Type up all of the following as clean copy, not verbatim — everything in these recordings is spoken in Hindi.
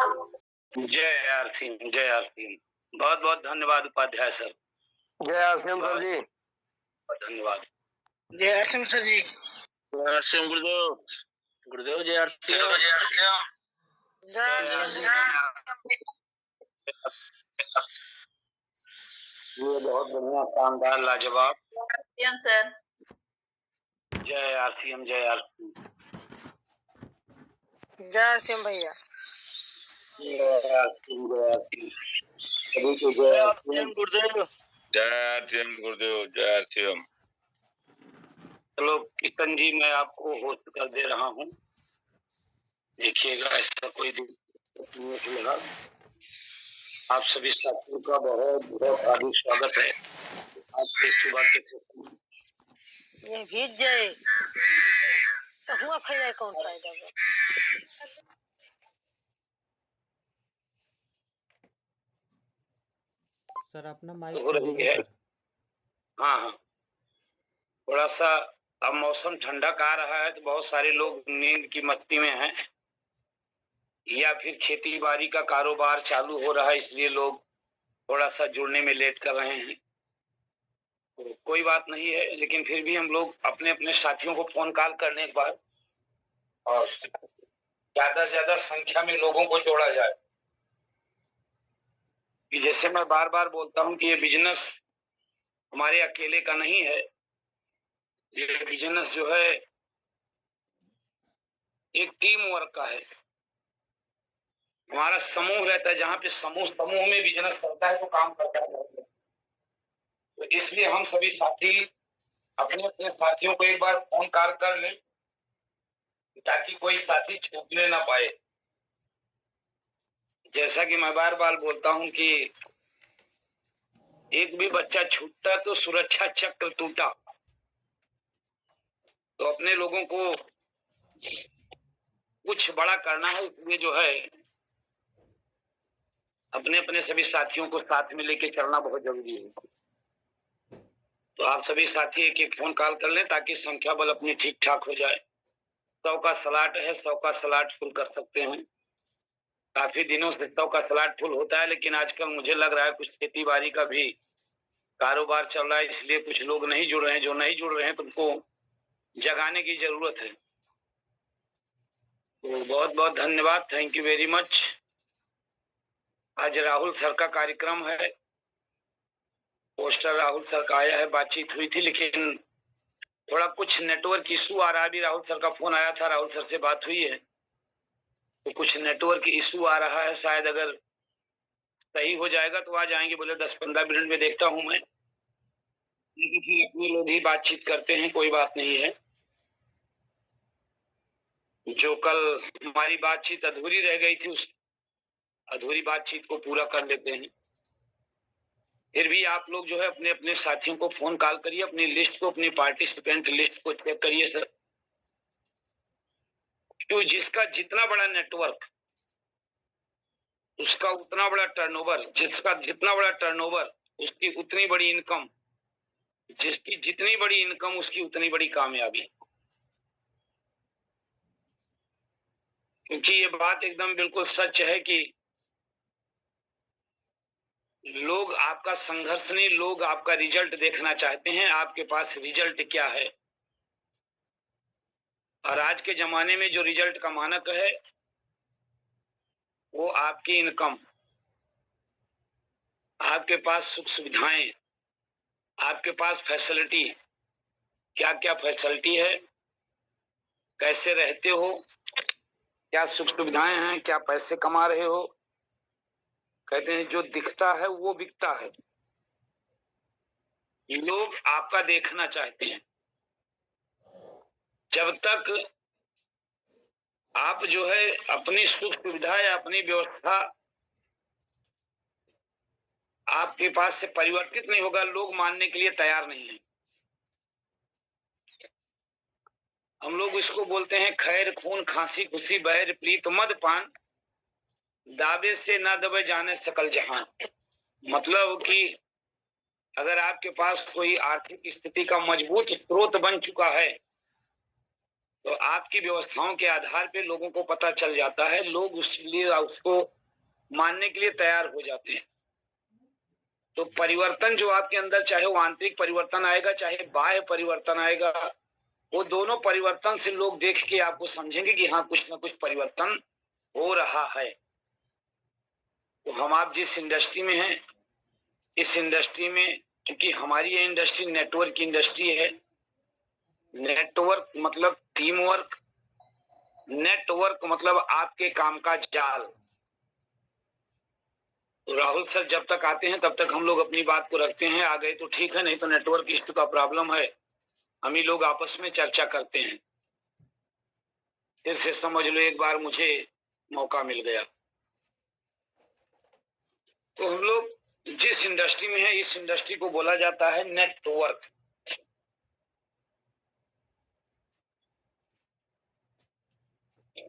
जय आर सिंह, जय आर सिंह। बहुत बहुत धन्यवाद उपाध्याय सर। जय आर सिंह सर जी, धन्यवाद। जय आर सिंह सर जी। जय आर सिंह गुरुदेव। गुरुदेव जय आर सिंह। जय आर सिंह। ये बहुत बढ़िया, शानदार, लाजवाब। सर। जय आर सिंह, जय आर सिंह। जय आर सिंह भैया। जय आर सिंह, जय आर सिंह। सभी को जय आर सिंह गुरुदेव। जय आर सिंह गुरुदेव, जय आर सिंह। चलो किशन जी, मैं आपको होस्ट कर दे रहा हूँ। देखिएगा, ऐसा कोई दिक्कत नहीं होगा। आप सभी साथियों का बहुत बहुत हार्दिक स्वागत है आपके सुबह के ये भीज जाए तो हुआ फायदा कौन फायदा होगा। सर अपना माइक हो रही है। हाँ हाँ, थोड़ा सा अब मौसम ठंडक आ रहा है तो बहुत सारे लोग नींद की मस्ती में हैं, या फिर खेती बाड़ी का कारोबार चालू हो रहा है, इसलिए लोग थोड़ा सा जुड़ने में लेट कर रहे हैं। तो कोई बात नहीं है, लेकिन फिर भी हम लोग अपने अपने साथियों को फोन कॉल करने के बाद और ज्यादा से ज्यादा संख्या में लोगों को जोड़ा जाए। कि जैसे मैं बार बार बोलता हूँ कि ये बिजनेस हमारे अकेले का नहीं है। ये बिजनेस जो है एक टीम वर्क का है। हमारा समूह रहता है, जहाँ पे समूह में बिजनेस करता है तो काम करता है। तो इसलिए हम सभी साथी अपने अपने साथियों को एक बार फोन कॉल कर लें ताकि कोई साथी छूटने ना पाए। जैसा कि मैं बार बार बोलता हूँ कि एक भी बच्चा छूटता तो सुरक्षा चक्र टूटा। तो अपने लोगों को कुछ बड़ा करना है, इसलिए जो है अपने अपने सभी साथियों को साथ में लेके चलना बहुत जरूरी है। तो आप सभी साथी एक एक फोन कॉल कर लें ताकि संख्या बल अपनी ठीक ठाक हो जाए। 100 का स्लॉट है, 100 का स्लॉट फुल कर सकते हैं। काफी दिनों से 100 का स्लॉट फुल होता है, लेकिन आजकल मुझे लग रहा है कुछ खेती बाड़ी का भी कारोबार चल रहा है, इसलिए कुछ लोग नहीं जुड़ रहे हैं। जो नहीं जुड़ रहे हैं तुमको जगाने की जरूरत है। तो बहुत बहुत धन्यवाद, थैंक यू वेरी मच। आज राहुल सर का कार्यक्रम है, पोस्टर राहुल सर का आया है, बातचीत हुई थी, लेकिन थोड़ा कुछ नेटवर्क इशू आ रहा है। अभी राहुल सर का फोन आया था, राहुल सर से बात हुई है, तो कुछ नेटवर्क इशू आ रहा है। शायद अगर सही हो जाएगा तो आ जाएंगे, बोले 10-15 मिनट में, देखता हूं मैं। लेकिन फिर अपने लोग ही बातचीत करते हैं, कोई बात नहीं है। जो कल हमारी बातचीत अधूरी रह गई थी, उस अधूरी बातचीत को पूरा कर लेते हैं। फिर भी आप लोग जो है अपने अपने साथियों को फोन कॉल करिए, अपनी लिस्ट को, अपनी पार्टिसिपेंट लिस्ट को चेक करिए सर। तो जिसका जितना बड़ा नेटवर्क उसका उतना बड़ा टर्नओवर, जिसका जितना बड़ा टर्नओवर उसकी उतनी बड़ी इनकम, जिसकी जितनी बड़ी इनकम उसकी उतनी बड़ी कामयाबी। क्योंकि ये बात एकदम बिल्कुल सच है कि लोग आपका संघर्ष नहीं, लोग आपका रिजल्ट देखना चाहते हैं। आपके पास रिजल्ट क्या है? और आज के जमाने में जो रिजल्ट का मानक है वो आपकी इनकम, आपके पास सुख सुविधाएं, आपके पास फैसिलिटी, क्या क्या फैसिलिटी है, कैसे रहते हो, क्या सुख सुविधाएं हैं, क्या पैसे कमा रहे हो। कहते हैं जो दिखता है वो बिकता है। लोग आपका देखना चाहते हैं। जब तक आप जो है अपनी सुख सुविधा या अपनी व्यवस्था आपके पास से परिवर्तित नहीं होगा, लोग मानने के लिए तैयार नहीं है। हम लोग इसको बोलते हैं खैर खून खांसी खुशी बहर प्रीत मद पान, दावे से ना दबे जाने सकल जहान। मतलब कि अगर आपके पास कोई आर्थिक स्थिति का मजबूत स्रोत बन चुका है तो आपकी व्यवस्थाओं के आधार पे लोगों को पता चल जाता है। लोग उसलिए उसको मानने के लिए तैयार हो जाते हैं। तो परिवर्तन जो आपके अंदर, चाहे वो आंतरिक परिवर्तन आएगा चाहे बाह्य परिवर्तन आएगा, वो दोनों परिवर्तन से लोग देख के आपको समझेंगे कि हाँ कुछ ना कुछ परिवर्तन हो रहा है। तो हम आप जिस इंडस्ट्री में हैं, इस इंडस्ट्री में, क्योंकि हमारी ये इंडस्ट्री नेटवर्क की इंडस्ट्री है। नेटवर्क मतलब टीम वर्क, नेटवर्क मतलब आपके काम का जाल। तो राहुल सर जब तक आते हैं तब तक हम लोग अपनी बात को रखते हैं, आ गए तो ठीक है, नहीं तो नेटवर्क इश्यू का प्रॉब्लम है, हम ही लोग आपस में चर्चा करते हैं। फिर से समझ लो एक बार मुझे मौका मिल गया। तो हम लोग जिस इंडस्ट्री में है, इस इंडस्ट्री को बोला जाता है नेटवर्क।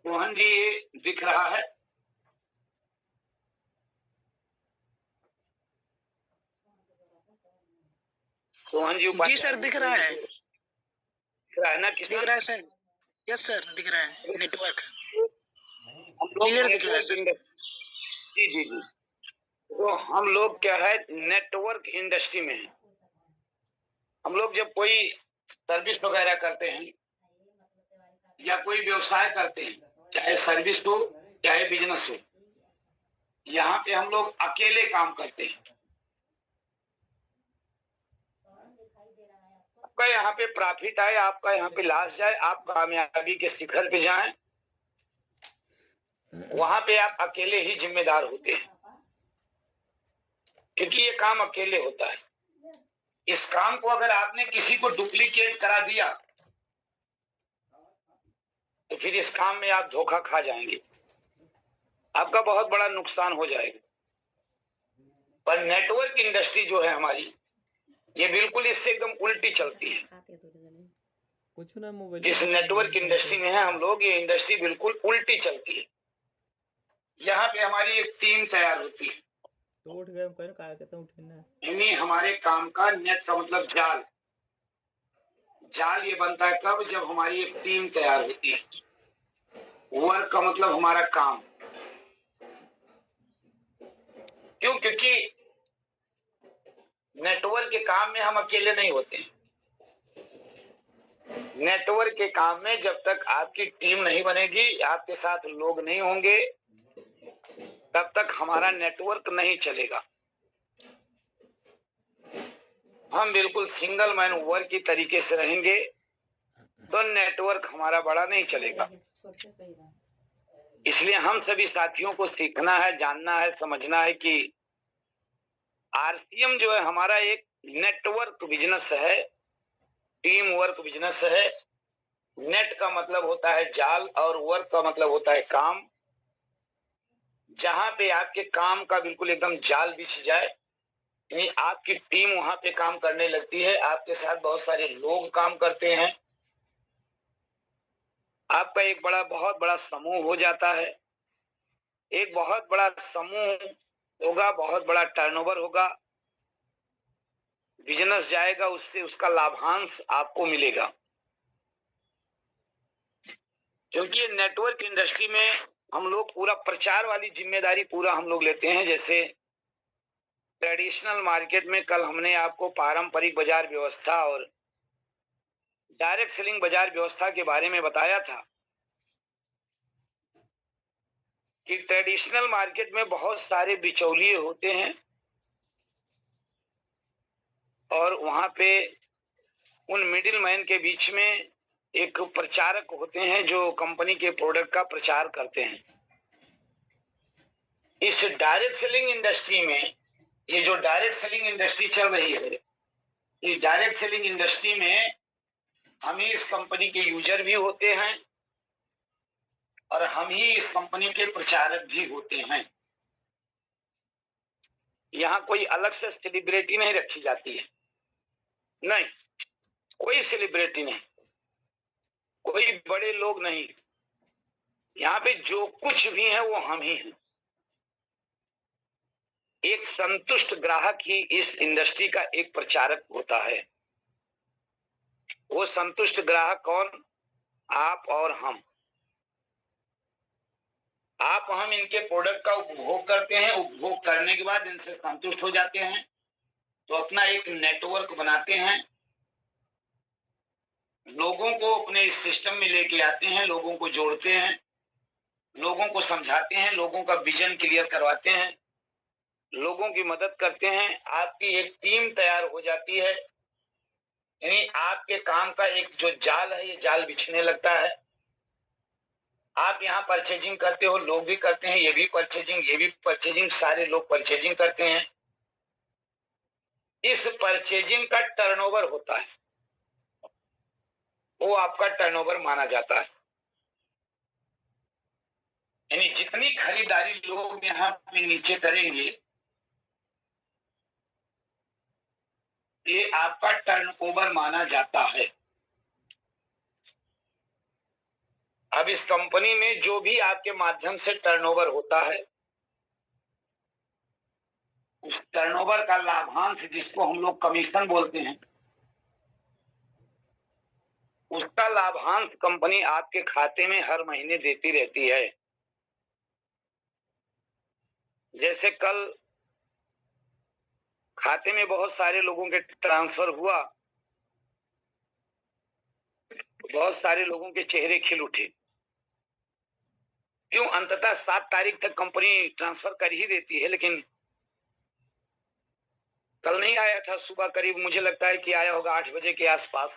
मोहन जी ये दिख रहा है? मोहन जी जी सर दिख रहा है। दिख रहा है ना? दिख रहा है सर। यस सर दिख रहा है। नेटवर्क हम लोग क्लियर दिख रहा है सर। जी जी जी। तो हम लोग क्या है, नेटवर्क इंडस्ट्री में है। हम लोग जब कोई सर्विस वगैरह करते हैं या कोई व्यवसाय करते हैं, चाहे सर्विस हो चाहे बिजनेस हो, यहाँ पे हम लोग अकेले काम करते हैं। आपका यहाँ पे प्रॉफिट आए, आपका यहाँ पे लॉस जाए, आप कामयाबी के शिखर पे जाएं, वहां पे आप अकेले ही जिम्मेदार होते हैं, क्योंकि ये काम अकेले होता है। इस काम को अगर आपने किसी को डुप्लीकेट करा दिया तो फिर इस काम में आप धोखा खा जाएंगे, आपका बहुत बड़ा नुकसान हो जाएगा। पर नेटवर्क इंडस्ट्री जो है हमारी, ये बिल्कुल इससे एकदम उल्टी चलती है। जिस नेटवर्क इंडस्ट्री में है हम लोग, ये इंडस्ट्री बिल्कुल उल्टी चलती है। यहाँ पे हमारी एक टीम तैयार होती है। तो उठ गए, कह क्या कहते हैं उठना। यानी हमारे काम का नेट का मतलब जाल। जाल ये बनता है कब? जब हमारी एक टीम तैयार होती है। वर्क का मतलब हमारा काम। क्यों? क्योंकि नेटवर्क के काम में हम अकेले नहीं होते हैं। नेटवर्क के काम में जब तक आपकी टीम नहीं बनेगी, आपके साथ लोग नहीं होंगे, तब तक हमारा नेटवर्क नहीं चलेगा। हम बिल्कुल सिंगल मैन वर्क की तरीके से रहेंगे तो नेटवर्क हमारा बड़ा नहीं चलेगा। इसलिए हम सभी साथियों को सीखना है, जानना है, समझना है कि आरसीएम जो है हमारा एक नेटवर्क बिजनेस है, टीम वर्क बिजनेस है। नेट का मतलब होता है जाल और वर्क का मतलब होता है काम। जहां पे आपके काम का बिल्कुल एकदम जाल बिछ जाए, यानी आपकी टीम वहां पे काम करने लगती है, आपके साथ बहुत सारे लोग काम करते हैं, आपका एक बहुत बड़ा समूह हो जाता है। एक बहुत बड़ा समूह होगा, बहुत बड़ा टर्नओवर होगा, बिजनेस जाएगा, उससे उसका लाभांश आपको मिलेगा। क्योंकि ये नेटवर्क इंडस्ट्री में हम लोग पूरा प्रचार वाली जिम्मेदारी पूरा हम लोग लेते हैं। जैसे ट्रेडिशनल मार्केट में कल हमने आपको पारंपरिक बाजार व्यवस्था और डायरेक्ट सेलिंग बाजार व्यवस्था के बारे में बताया था कि ट्रेडिशनल मार्केट में बहुत सारे बिचौलिए होते हैं और वहां पे उन मिडिल मैन के बीच में एक प्रचारक होते हैं जो कंपनी के प्रोडक्ट का प्रचार करते हैं। इस डायरेक्ट सेलिंग इंडस्ट्री में, ये जो डायरेक्ट सेलिंग इंडस्ट्री चल रही है, इस डायरेक्ट सेलिंग इंडस्ट्री में हम ही इस कंपनी के यूजर भी होते हैं और हम ही इस कंपनी के प्रचारक भी होते हैं। यहाँ कोई अलग से सेलिब्रिटी नहीं रखी जाती है, नहीं, कोई सेलिब्रिटी नहीं, कोई बड़े लोग नहीं। यहाँ पे जो कुछ भी है वो हम ही हैं। एक संतुष्ट ग्राहक ही इस इंडस्ट्री का एक प्रचारक होता है। वो संतुष्ट ग्राहक कौन? आप और हम। आप हम इनके प्रोडक्ट का उपभोग करते हैं, उपभोग करने के बाद इनसे संतुष्ट हो जाते हैं, तो अपना एक नेटवर्क बनाते हैं, लोगों को अपने इस सिस्टम में लेके आते हैं, लोगों को जोड़ते हैं, लोगों को समझाते हैं, लोगों का विजन क्लियर करवाते हैं, लोगों की मदद करते हैं। आपकी एक टीम तैयार हो जाती है, यानी आपके काम का एक जो जाल है, ये जाल बिछने लगता है। आप यहाँ परचेजिंग करते हो, लोग भी करते हैं, ये भी परचेजिंग, सारे लोग परचेजिंग करते हैं। इस परचेजिंग का टर्नओवर होता है, वो आपका टर्नओवर माना जाता है। यानी जितनी खरीदारी लोग यहाँ पे नीचे करेंगे, ये आपका टर्नओवर माना जाता है। अब इस कंपनी में जो भी आपके माध्यम से टर्नओवर होता है, उस टर्नओवर का लाभांश, जिसको हम लोग कमीशन बोलते हैं, उसका लाभांश कंपनी आपके खाते में हर महीने देती रहती है। जैसे कल खाते में बहुत सारे लोगों के ट्रांसफर हुआ, बहुत सारे लोगों के चेहरे खिल उठे। क्यों? अंततः 7 तारीख तक कंपनी ट्रांसफर कर ही देती है, लेकिन कल नहीं आया था। सुबह करीब मुझे लगता है कि आया होगा 8 बजे के आसपास।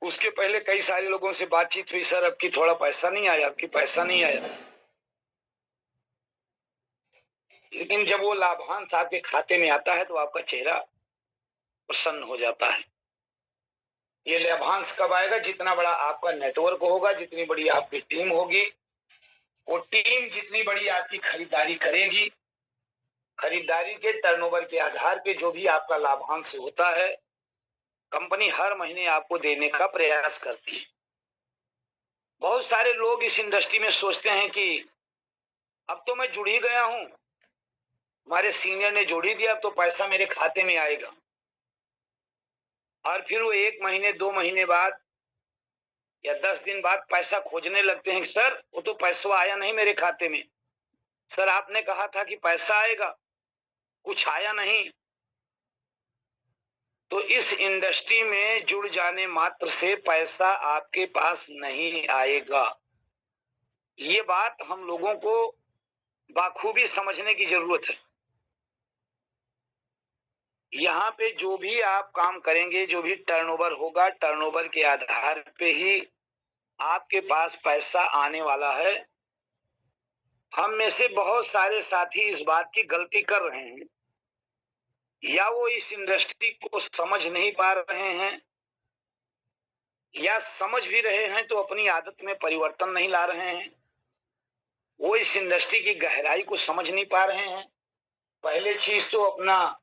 उसके पहले कई सारे लोगों से बातचीत हुई, सर अब की थोड़ा पैसा नहीं आया, अब की पैसा नहीं आया। लेकिन जब वो लाभांश आपके खाते में आता है तो आपका चेहरा प्रसन्न हो जाता है। ये लाभांश कब आएगा? जितना बड़ा आपका नेटवर्क होगा, जितनी बड़ी आपकी टीम होगी, वो टीम जितनी बड़ी आपकी खरीदारी करेगी, खरीदारी के टर्नओवर के आधार पे जो भी आपका लाभांश होता है, कंपनी हर महीने आपको देने का प्रयास करती है। बहुत सारे लोग इस इंडस्ट्री में सोचते हैं कि अब तो मैं जुड़ ही गया हूं, हमारे सीनियर ने जोड़ ही दिया, अब तो पैसा मेरे खाते में आएगा। और फिर वो 1 महीने 2 महीने बाद या 10 दिन बाद पैसा खोजने लगते हैं, सर वो तो पैसा आया नहीं मेरे खाते में, सर आपने कहा था कि पैसा आएगा, कुछ आया नहीं। तो इस इंडस्ट्री में जुड़ जाने मात्र से पैसा आपके पास नहीं आएगा। ये बात हम लोगों को बाखूबी समझने की जरूरत है। यहाँ पे जो भी आप काम करेंगे, जो भी टर्नओवर होगा, टर्नओवर के आधार पे ही आपके पास पैसा आने वाला है। हम में से बहुत सारे साथी इस बात की गलती कर रहे हैं, या वो इस इंडस्ट्री को समझ नहीं पा रहे हैं, या समझ भी रहे हैं तो अपनी आदत में परिवर्तन नहीं ला रहे हैं। वो इस इंडस्ट्री की गहराई को समझ नहीं पा रहे हैं। पहले चीज तो अपना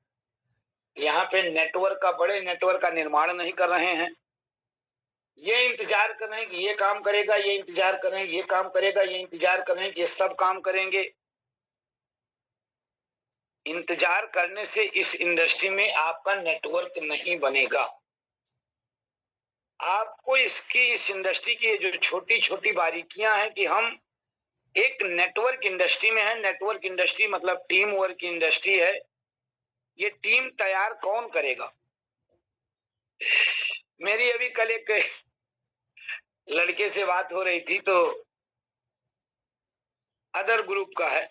यहाँ पे नेटवर्क का, बड़े नेटवर्क का निर्माण नहीं कर रहे हैं। ये इंतजार कर रहे हैं कि ये काम करेगा, ये इंतजार कर रहे हैं ये काम करेगा, ये इंतजार कर रहे हैं कि ये सब काम करेंगे। इंतजार करने से इस इंडस्ट्री में आपका नेटवर्क नहीं बनेगा। आपको इसकी, इस इंडस्ट्री की जो छोटी छोटी बारीकियां हैं कि हम एक नेटवर्क इंडस्ट्री में है। नेटवर्क इंडस्ट्री मतलब टीम वर्क की इंडस्ट्री है। ये टीम तैयार कौन करेगा? मेरी अभी कल एक लड़के से बात हो रही थी, तो अदर ग्रुप का है,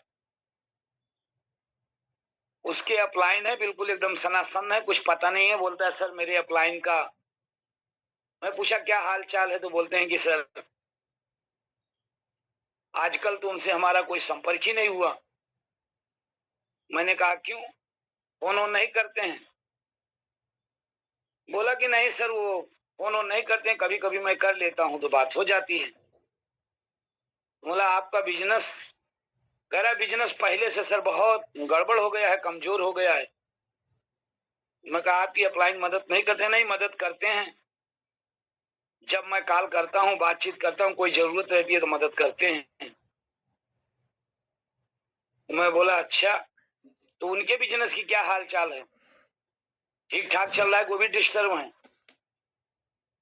उसके अपलाइन है, बिल्कुल एकदम सनासन है, कुछ पता नहीं है। बोलता है सर मेरे अपलाइन का। मैं पूछा क्या हाल चाल है, तो बोलते हैं कि सर आजकल तो उनसे हमारा कोई संपर्क ही नहीं हुआ। मैंने कहा क्यों, फोन ऑन नहीं करते हैं? बोला कि नहीं सर वो फोन ऑन नहीं करते हैं, कभी कभी मैं कर लेता हूं तो बात हो जाती है। बोला आपका बिजनेस, कह रहा बिजनेस पहले से सर बहुत गड़बड़ हो गया है, कमजोर हो गया है। मैं कहा आपकी अपलाइन मदद नहीं करते? नहीं मदद करते हैं, जब मैं कॉल करता हूं, बातचीत करता हूं, कोई जरूरत रहती है तो मदद करते हैं। मैं बोला अच्छा, तो उनके बिजनेस की क्या हाल चाल है? ठीक ठाक चल रहा है, वो भी डिस्टर्ब है?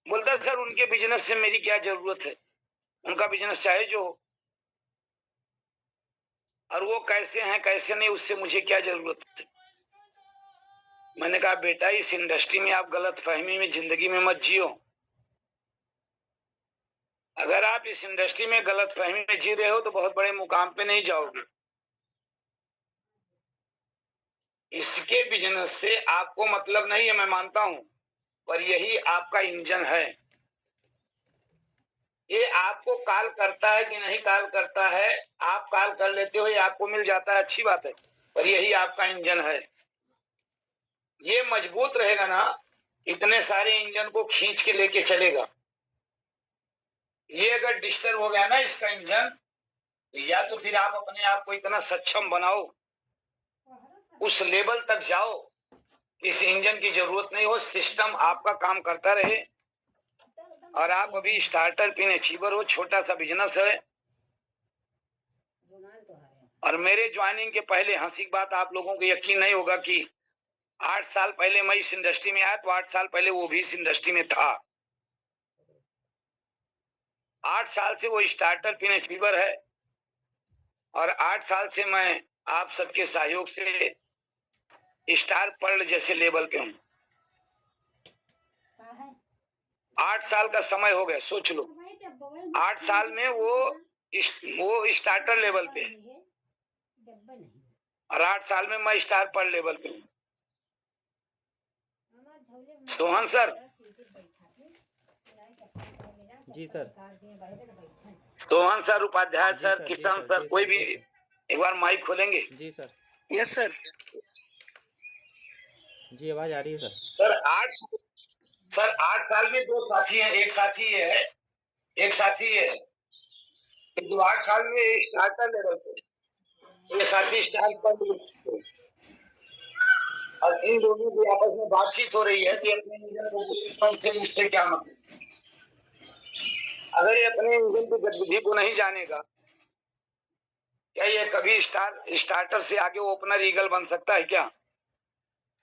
बोलता सर उनके बिजनेस से मेरी क्या जरूरत है, उनका बिजनेस चाहे जो हो। और वो कैसे हैं कैसे नहीं उससे मुझे क्या जरूरत है। मैंने कहा बेटा इस इंडस्ट्री में आप गलत फहमी में जिंदगी में मत जियो। अगर आप इस इंडस्ट्री में गलत फहमी में जी रहे हो तो बहुत बड़े मुकाम पे नहीं जाओगे। इसके बिजनेस से आपको मतलब नहीं है, मैं मानता हूं, पर यही आपका इंजन है। ये आपको कॉल करता है कि नहीं कॉल करता है, आप कॉल कर लेते हो, ये आपको मिल जाता है, अच्छी बात है, पर यही आपका इंजन है। ये मजबूत रहेगा ना, इतने सारे इंजन को खींच के लेके चलेगा। ये अगर डिस्टर्ब हो गया ना इसका इंजन, या तो फिर आप अपने आप को इतना सक्षम बनाओ, उस लेवल तक जाओ, इस इंजन की जरूरत नहीं हो, सिस्टम आपका काम करता रहे। और आप अभी स्टार्टअप इन अचीवर हो, छोटा सा बिजनेस है। और मेरे ज्वाइनिंग के पहले हंसी की बात, आप लोगों को यकीन नहीं होगा कि 8 साल पहले मैं इस इंडस्ट्री में आया तो 8 साल पहले वो भी इस इंडस्ट्री में था। 8 साल से वो स्टार्टअप इन अचीवर है और 8 साल से मैं आप सबके सहयोग से स्टार पर्ल जैसे लेवल पे हूँ। 8 साल का समय हो गया, सोच लो। 8 साल में वो स्टार्टर लेवल पे है और 8 साल में मैं स्टार पर्ल लेवल पे हूँ। सोहन सर। जी sir. Sohan sir, Upadhyay ji sir, sir, जी किशन सर, सर, जी कोई सर, भी जी सर। एक बार माइक खोलेंगे। जी सर। Yes sir. जी आवाज आ रही है सर। सर 8 साल में 2 साथी हैं, एक साथी ये है, एक साथी ये है। जो 8 साल में स्टार्टर लेवल पे, ये साथी स्टार पर्ल पे। और इन दोनों की आपस में बातचीत हो रही है कि अपने इंजन को सिस्टम से उससे क्या मतलब। अगर ये अपने इंजन की गतिविधि को नहीं जानेगा, क्या ये कभी स्टार्टर से आगे ओपनर ईगल बन सकता है क्या?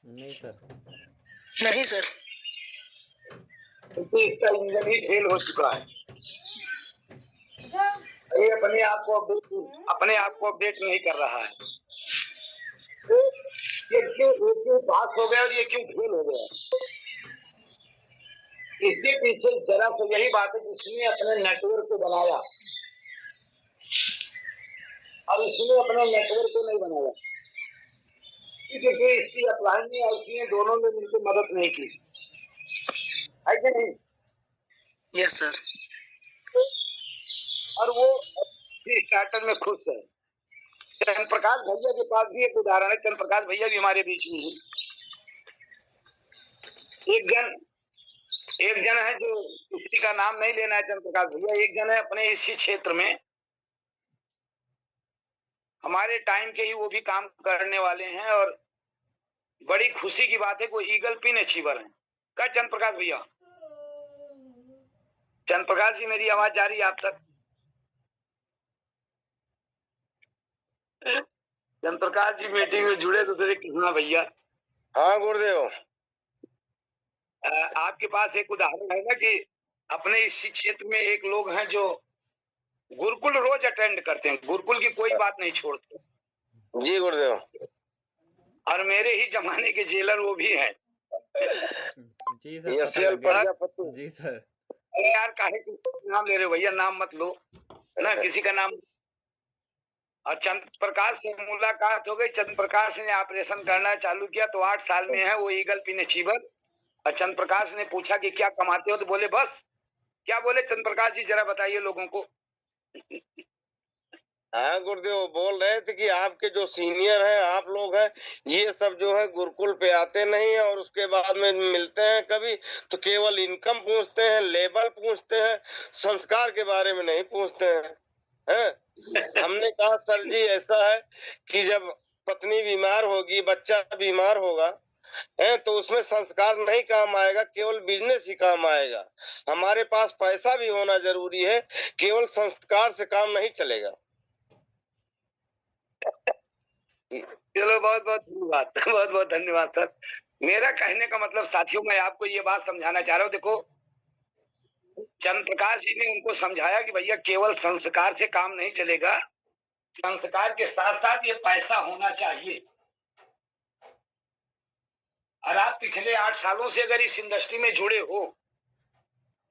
नहीं सर। नहीं सर। क्योंकि इसका इंजन ही फेल हो चुका है। ये अपने आप को अपडेट नहीं कर रहा है। तो ये क्यों पास हो गया और ये क्यों फेल हो गया? इसके पीछे जरा तो यही बात है, जिसने अपने नेटवर्क को बनाया और इसने अपने नेटवर्क को नहीं बनाया, क्योंकि इसकी अपलाइन में उसने दोनों ने मिलकर मदद नहीं की है कि नहीं? Yes sir. और वो स्टार्टर में खुश है। चंद्र प्रकाश भैया के पास भी एक उदाहरण है। चंद्र प्रकाश भैया भी हमारे बीच में है। एक जन है जो किसी का नाम नहीं लेना है, चंद्र प्रकाश भैया। एक जन है अपने इसी क्षेत्र में, हमारे टाइम के ही वो भी काम करने वाले हैं और बड़ी खुशी की बात है वो ईगल पिन अचीवर है। क्या चंद्र प्रकाश भैया? चंद्र प्रकाश जी, मेरी आवाज जा रही है आप तक? चंद्र प्रकाश जी मीटिंग में जुड़े तो थे कृष्णा भैया। हाँ गुरुदेव। आपके पास एक उदाहरण है ना कि अपने इसी क्षेत्र में एक लोग हैं जो गुरुकुल रोज अटेंड करते हैं, गुरुकुल की कोई बात नहीं छोड़ते। जी गुरुदेव। और मेरे ही जमाने के जेलर वो भी हैं। जी सर, पता लग गया। जी सर। अरे यार काहे की नाम ले रहे हो भैया? नाम मत लो ना किसी का नाम। और चंद्र प्रकाश से मुलाकात हो गई। चंद्र प्रकाश ने ऑपरेशन करना चालू किया तो 8 साल में है वो ईगल पिन अचीवर। और चंद्र प्रकाश ने पूछा कि क्या कमाते हो, तो बोले बस। क्या बोले चंद्र प्रकाश जी, जरा बताइए लोगों को। हाँ गुरुदेव, बोल रहे थे कि आपके जो सीनियर हैं, आप लोग हैं, ये सब जो है गुरुकुल पे आते नहीं है और उसके बाद में मिलते हैं कभी तो केवल इनकम पूछते हैं, लेवल पूछते हैं, संस्कार के बारे में नहीं पूछते हैं। हमने कहा सर जी ऐसा है कि जब पत्नी बीमार होगी, बच्चा बीमार होगा तो उसमें संस्कार नहीं काम आएगा, केवल बिजनेस ही काम आएगा। हमारे पास पैसा भी होना जरूरी है, केवल संस्कार से काम नहीं चलेगा। चलो बहुत बहुत धन्यवाद, बहुत बहुत धन्यवाद सर। मेरा कहने का मतलब साथियों, मैं आपको ये बात समझाना चाह रहा हूँ। देखो चंद्र प्रकाश जी ने उनको समझाया कि भैया केवल संस्कार से काम नहीं चलेगा, संस्कार के साथ साथ ये पैसा होना चाहिए। और आप पिछले 8 सालों से अगर इस इंडस्ट्री में जुड़े हो,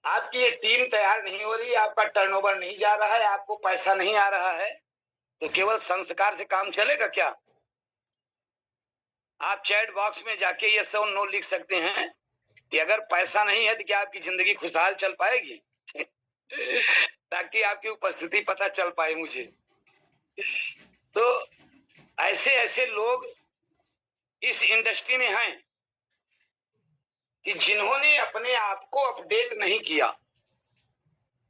आपकी ये टीम तैयार नहीं हो रही, आपका टर्नओवर नहीं जा रहा है, आपको पैसा नहीं आ रहा है, तो केवल संस्कार से काम चलेगा क्या? आप चैट बॉक्स में जाके ये सब नो लिख सकते हैं कि अगर पैसा नहीं है तो क्या आपकी जिंदगी खुशहाल चल पाएगी? ताकि आपकी उपस्थिति पता चल पाए मुझे। तो ऐसे ऐसे लोग इस इंडस्ट्री में हैं कि जिन्होंने अपने आप को अपडेट नहीं किया,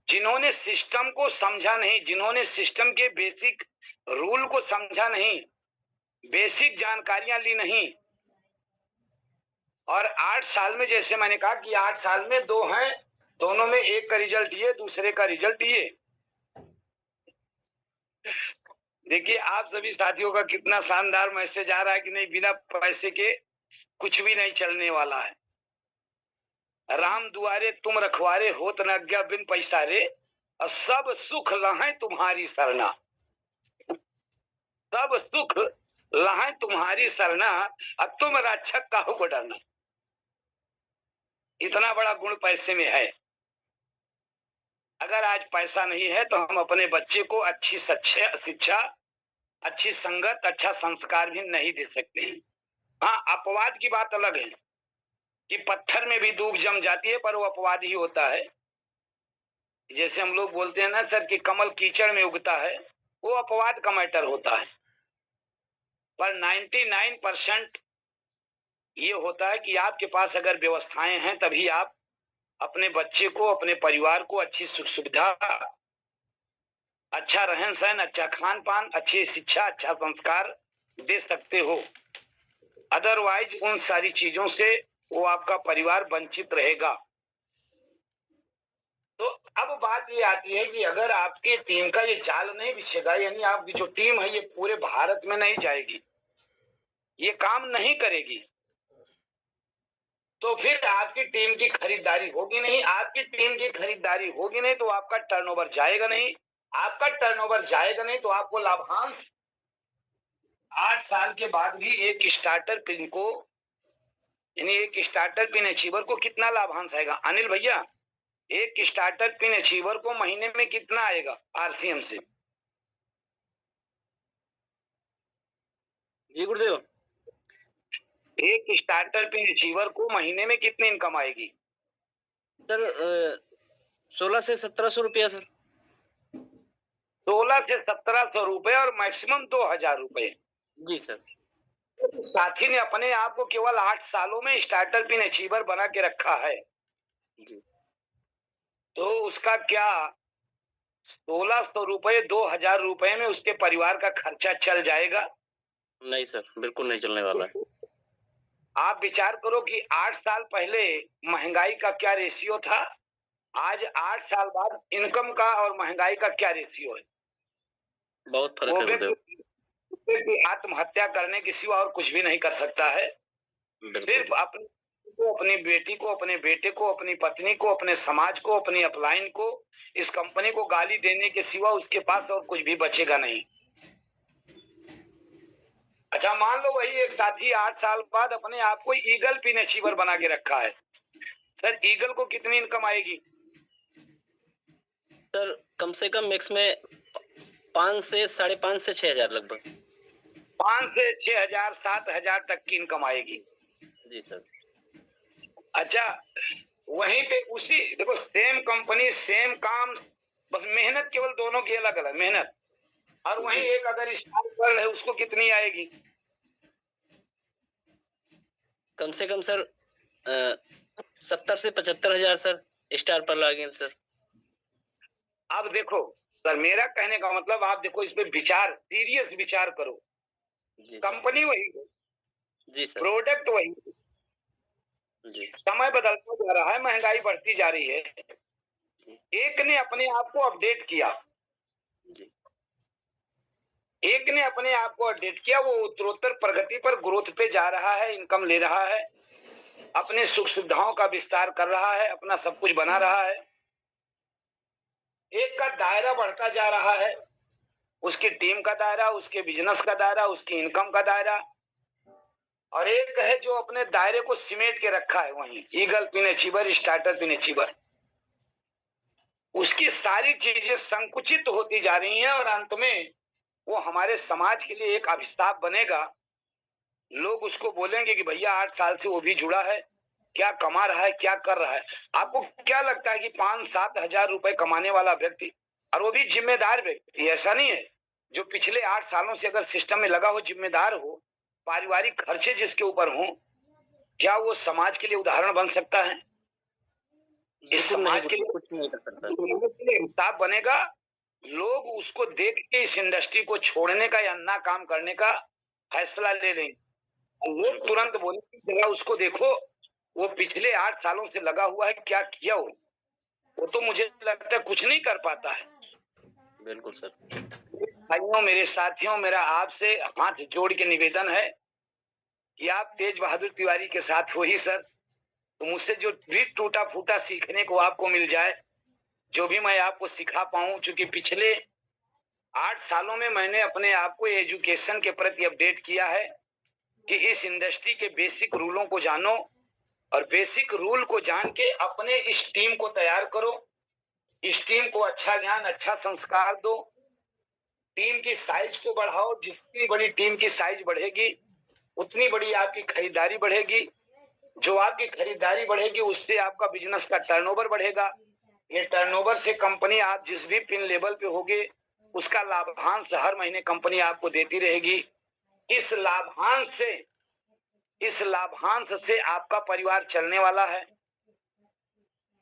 जिन्होंने सिस्टम को समझा नहीं, जिन्होंने सिस्टम के बेसिक रूल को समझा नहीं, बेसिक जानकारियां ली नहीं। और 8 साल में, जैसे मैंने कहा कि 8 साल में 2 हैं, दोनों में एक का रिजल्ट ये, दूसरे का रिजल्ट ये। देखिए आप सभी साथियों का कितना शानदार मैसेज आ रहा है कि नहीं, बिना पैसे के कुछ भी नहीं चलने वाला है। राम दुआरे तुम रखवारे, होत न आज्ञा बिन पैसा रे, और सब सुख लहें तुम्हारी सरना, सब सुख लहें तुम्हारी सरना, अब तुम रक्षक काहू को डरना। इतना बड़ा गुण पैसे में है। अगर आज पैसा नहीं है तो हम अपने बच्चे को अच्छी शिक्षा, अच्छी संगत, अच्छा संस्कार भी नहीं दे सकते। हाँ, अपवाद की बात अलग है कि पत्थर में भी दूब जम जाती है, पर वो अपवाद ही होता है। जैसे हम लोग बोलते हैं ना सर कि कमल कीचड़ में उगता है, वो अपवाद का मैटर होता है। पर 99% ये होता है कि आपके पास अगर व्यवस्थाएं हैं तभी आप अपने बच्चे को, अपने परिवार को अच्छी सुख सुविधा, अच्छा रहन सहन, अच्छा खान पान, अच्छी शिक्षा, अच्छा संस्कार दे सकते हो। अदरवाइज उन सारी चीजों से वो आपका परिवार वंचित रहेगा। तो अब बात ये आती है कि अगर आपके टीम का ये जाल नहीं बिछेगा, यानी आपकी जो टीम है ये पूरे भारत में नहीं जाएगी, ये काम नहीं करेगी, तो फिर आपकी टीम की खरीदारी होगी नहीं। आपकी टीम की खरीदारी होगी नहीं तो आपका टर्नओवर जाएगा नहीं। आपका टर्नओवर जाएगा नहीं तो आपको लाभांश 8 साल के बाद भी एक स्टार्टर पिन को, यानी एक स्टार्टर पिन अचीवर को कितना लाभांश आएगा अनिल भैया? एक स्टार्टर पिन अचीवर को महीने में कितना आएगा आरसीएम से? जी गुरुदेव, एक स्टार्टर पिन अचीवर को महीने में कितनी इनकम आएगी सर? 16 से 1700 रुपया सर। 16 से 1700 रुपए और मैक्सिमम 2000 रुपए। जी सर। साथी ने अपने आप को केवल 8 सालों में स्टार्टर पिन अचीवर बना के रखा है। जी। तो उसका क्या 1600 रुपए 2000 रुपए में उसके परिवार का खर्चा चल जाएगा? नहीं सर, बिल्कुल नहीं चलने वाला है। आप विचार करो कि 8 साल पहले महंगाई का क्या रेशियो था, आज 8 साल बाद इनकम का और महंगाई का क्या रेशियो है? बहुत फर्क है गुरुदेव। व्यक्ति आत्महत्या करने के सिवा और कुछ भी नहीं कर सकता है। सिर्फ अपने को, अपनी बेटी को, अपने बेटे को, अपनी पत्नी को, अपने समाज को, अपनी अपलाइन को, इस कंपनी को गाली देने के सिवा उसके पास और कुछ भी बचेगा नहीं। अच्छा, मान लो वही एक साथी 8 साल बाद अपने आप को ईगल पिन अचीवर बना के रखा है। सर ईगल को कितनी इनकम आएगी? सर कम से कम मैक्स में 5 से 5.5 से 6000 लगभग। 5 से 6000 7000 तक की इनकम आएगी। जी सर। अच्छा, वहीं पे उसी देखो, सेम कंपनी सेम काम, बस मेहनत केवल दोनों की अलग अलग मेहनत। और वहीं एक अगर स्टार गर्ल है उसको कितनी आएगी? कम से कम सर 70 से 75,000 सर स्टार पर लागे सर। अब देखो सर, मेरा कहने का मतलब, आप देखो इस पे विचार, सीरियस विचार करो। कंपनी वही है, जी सर, प्रोडक्ट वही, जी समय बदलता जा रहा है, महंगाई बढ़ती जा रही है। एक ने अपने आप को अपडेट किया, जी, एक ने अपने आप को अपडेट किया, वो उत्तरोत्तर प्रगति पर, ग्रोथ पे जा रहा है, इनकम ले रहा है, अपने सुख सुविधाओं का विस्तार कर रहा है, अपना सब कुछ बना रहा है। एक का दायरा बढ़ता जा रहा है, उसकी टीम का दायरा, उसके बिजनेस का दायरा, उसकी इनकम का दायरा, और एक है जो अपने दायरे को सिमेट के रखा है वहीं, ईगल पिनेचिबर, स्टार्टर पिनेचिबर। उसकी सारी चीजें संकुचित होती जा रही हैं और अंत में वो हमारे समाज के लिए एक अभिशाप बनेगा। लोग उसको बोलेंगे कि भैया 8 साल से वो भी जुड़ा है, क्या कमा रहा है, क्या कर रहा है। आपको क्या लगता है कि 5-7 हजार रुपए कमाने वाला व्यक्ति, और वो भी जिम्मेदार व्यक्ति, ऐसा नहीं है जो पिछले 8 सालों से अगर सिस्टम में लगा हो, जिम्मेदार हो, पारिवारिक खर्चे जिसके ऊपर हो, क्या वो समाज के लिए उदाहरण बन सकता है? इस समाज के लिए कुछ नहीं कर सकता। हिसाब बनेगा। लोग उसको देख के इस इंडस्ट्री को छोड़ने का या ना काम करने का फैसला ले लेंगे। लोग तुरंत बोलेंगे जरा उसको देखो, वो पिछले 8 सालों से लगा हुआ है, क्या किया वो तो मुझे लगता है कुछ नहीं कर पाता है। बिल्कुल सर। भाइयों, मेरे साथियों, मेरा आपसे हाथ जोड़ के निवेदन है कि आप तेज बहादुर तिवारी के साथ हो ही सर, तो मुझसे जो भी टूटा फूटा सीखने को आपको मिल जाए, जो भी मैं आपको सिखा पाऊं, क्योंकि पिछले 8 सालों में मैंने अपने आप को एजुकेशन के प्रति अपडेट किया है कि इस इंडस्ट्री के बेसिक रूलों को जानो और बेसिक रूल को जान के अपने इस टीम को तैयार करो। इस टीम को अच्छा ज्ञान, अच्छा संस्कार दो, टीम की साइज को बढ़ाओ। जितनी बड़ी टीम की साइज बढ़ेगी उतनी बड़ी आपकी खरीदारी बढ़ेगी। जो आपकी खरीदारी बढ़ेगी उससे आपका बिजनेस का टर्नओवर बढ़ेगा। ये टर्नओवर से कंपनी, आप जिस भी पिन लेवल पे होगे उसका लाभांश हर महीने कंपनी आपको देती रहेगी। इस लाभांश से आपका परिवार चलने वाला है।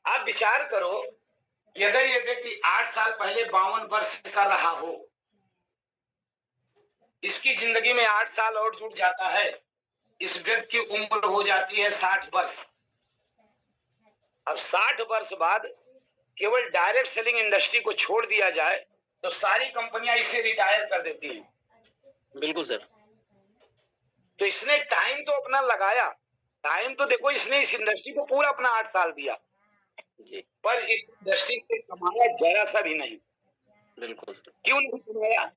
आप विचार करो कि अगर ये व्यक्ति 8 साल पहले 52 वर्ष कर रहा हो, इसकी जिंदगी में 8 साल और जुड़ जाता है, इस व्यक्ति की उम्र हो जाती है 60 वर्ष। अब 60 वर्ष बाद केवल डायरेक्ट सेलिंग इंडस्ट्री को छोड़ दिया जाए तो सारी कंपनियां इसे रिटायर कर देती हैं। बिल्कुल सर। तो इसने टाइम तो अपना लगाया, टाइम तो देखो, इसने इस इंडस्ट्री को पूरा अपना 8 साल दिया जी। पर इस इंडस्ट्री से कमाया जरा सा भी नहीं। बिल्कुल सर। क्यों नहीं कमाया?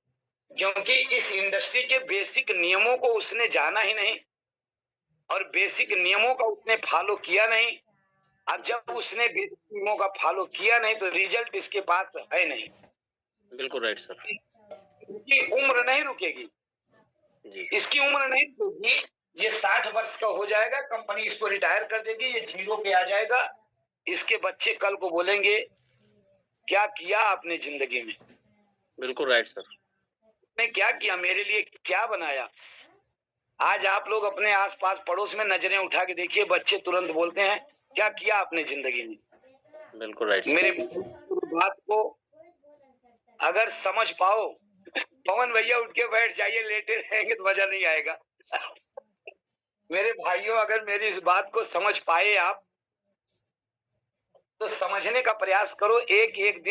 क्योंकि इस इंडस्ट्री के बेसिक नियमों को उसने जाना ही नहीं और बेसिक नियमों का उसने फॉलो किया नहीं। अब जब उसने बेसिक नियमों का फॉलो किया नहीं तो रिजल्ट इसके पास है नहीं। बिल्कुल राइट सर। इसकी उम्र नहीं रुकेगी जी। इसकी उम्र नहीं रुकेगी। ये 60 वर्ष का हो जाएगा, कंपनी इसको रिटायर कर देगी, ये 0 पे आ जाएगा। इसके बच्चे कल को बोलेंगे क्या किया आपने जिंदगी में? बिल्कुल राइट सर। ने क्या किया, मेरे लिए क्या बनाया? आज आप लोग अपने आसपास पड़ोस में नजरें उठा के देखिए, बच्चे तुरंत बोलते हैं क्या किया आपने जिंदगी में? बिल्कुल राइट। मेरे बात को अगर समझ पाओ, पवन भैया उठ के बैठ जाइए, लेटे रहेंगे तो मजा नहीं आएगा। मेरे भाइयों, अगर मेरी इस बात को समझ पाए आप, तो समझने का प्रयास करो। एक एक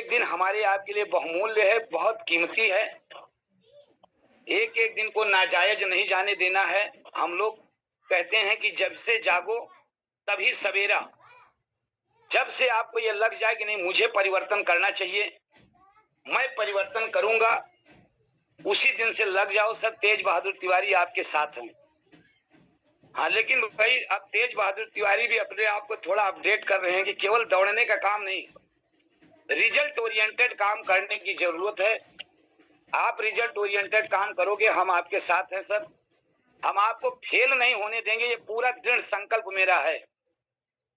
दिन हमारे आपके लिए बहुमूल्य है, बहुत कीमती है। एक एक दिन को नाजायज नहीं जाने देना है। हम लोग कहते हैं कि जब से जागो तभी सवेरा। जब से आपको ये लग जाए कि नहीं मुझे परिवर्तन करना चाहिए, मैं परिवर्तन करूंगा, उसी दिन से लग जाओ। सर, तेज बहादुर तिवारी आपके साथ हैं। हाँ, लेकिन भाई अब तेज बहादुर तिवारी भी अपने आप को थोड़ा अपडेट कर रहे हैं कि केवल दौड़ने का काम नहीं, रिजल्ट ओरिएंटेड काम करने की जरूरत है। आप रिजल्ट ओरिएंटेड काम करोगे, हम आपके साथ हैं सर। हम आपको फेल नहीं होने देंगे, ये पूरा दृढ़ संकल्प मेरा है।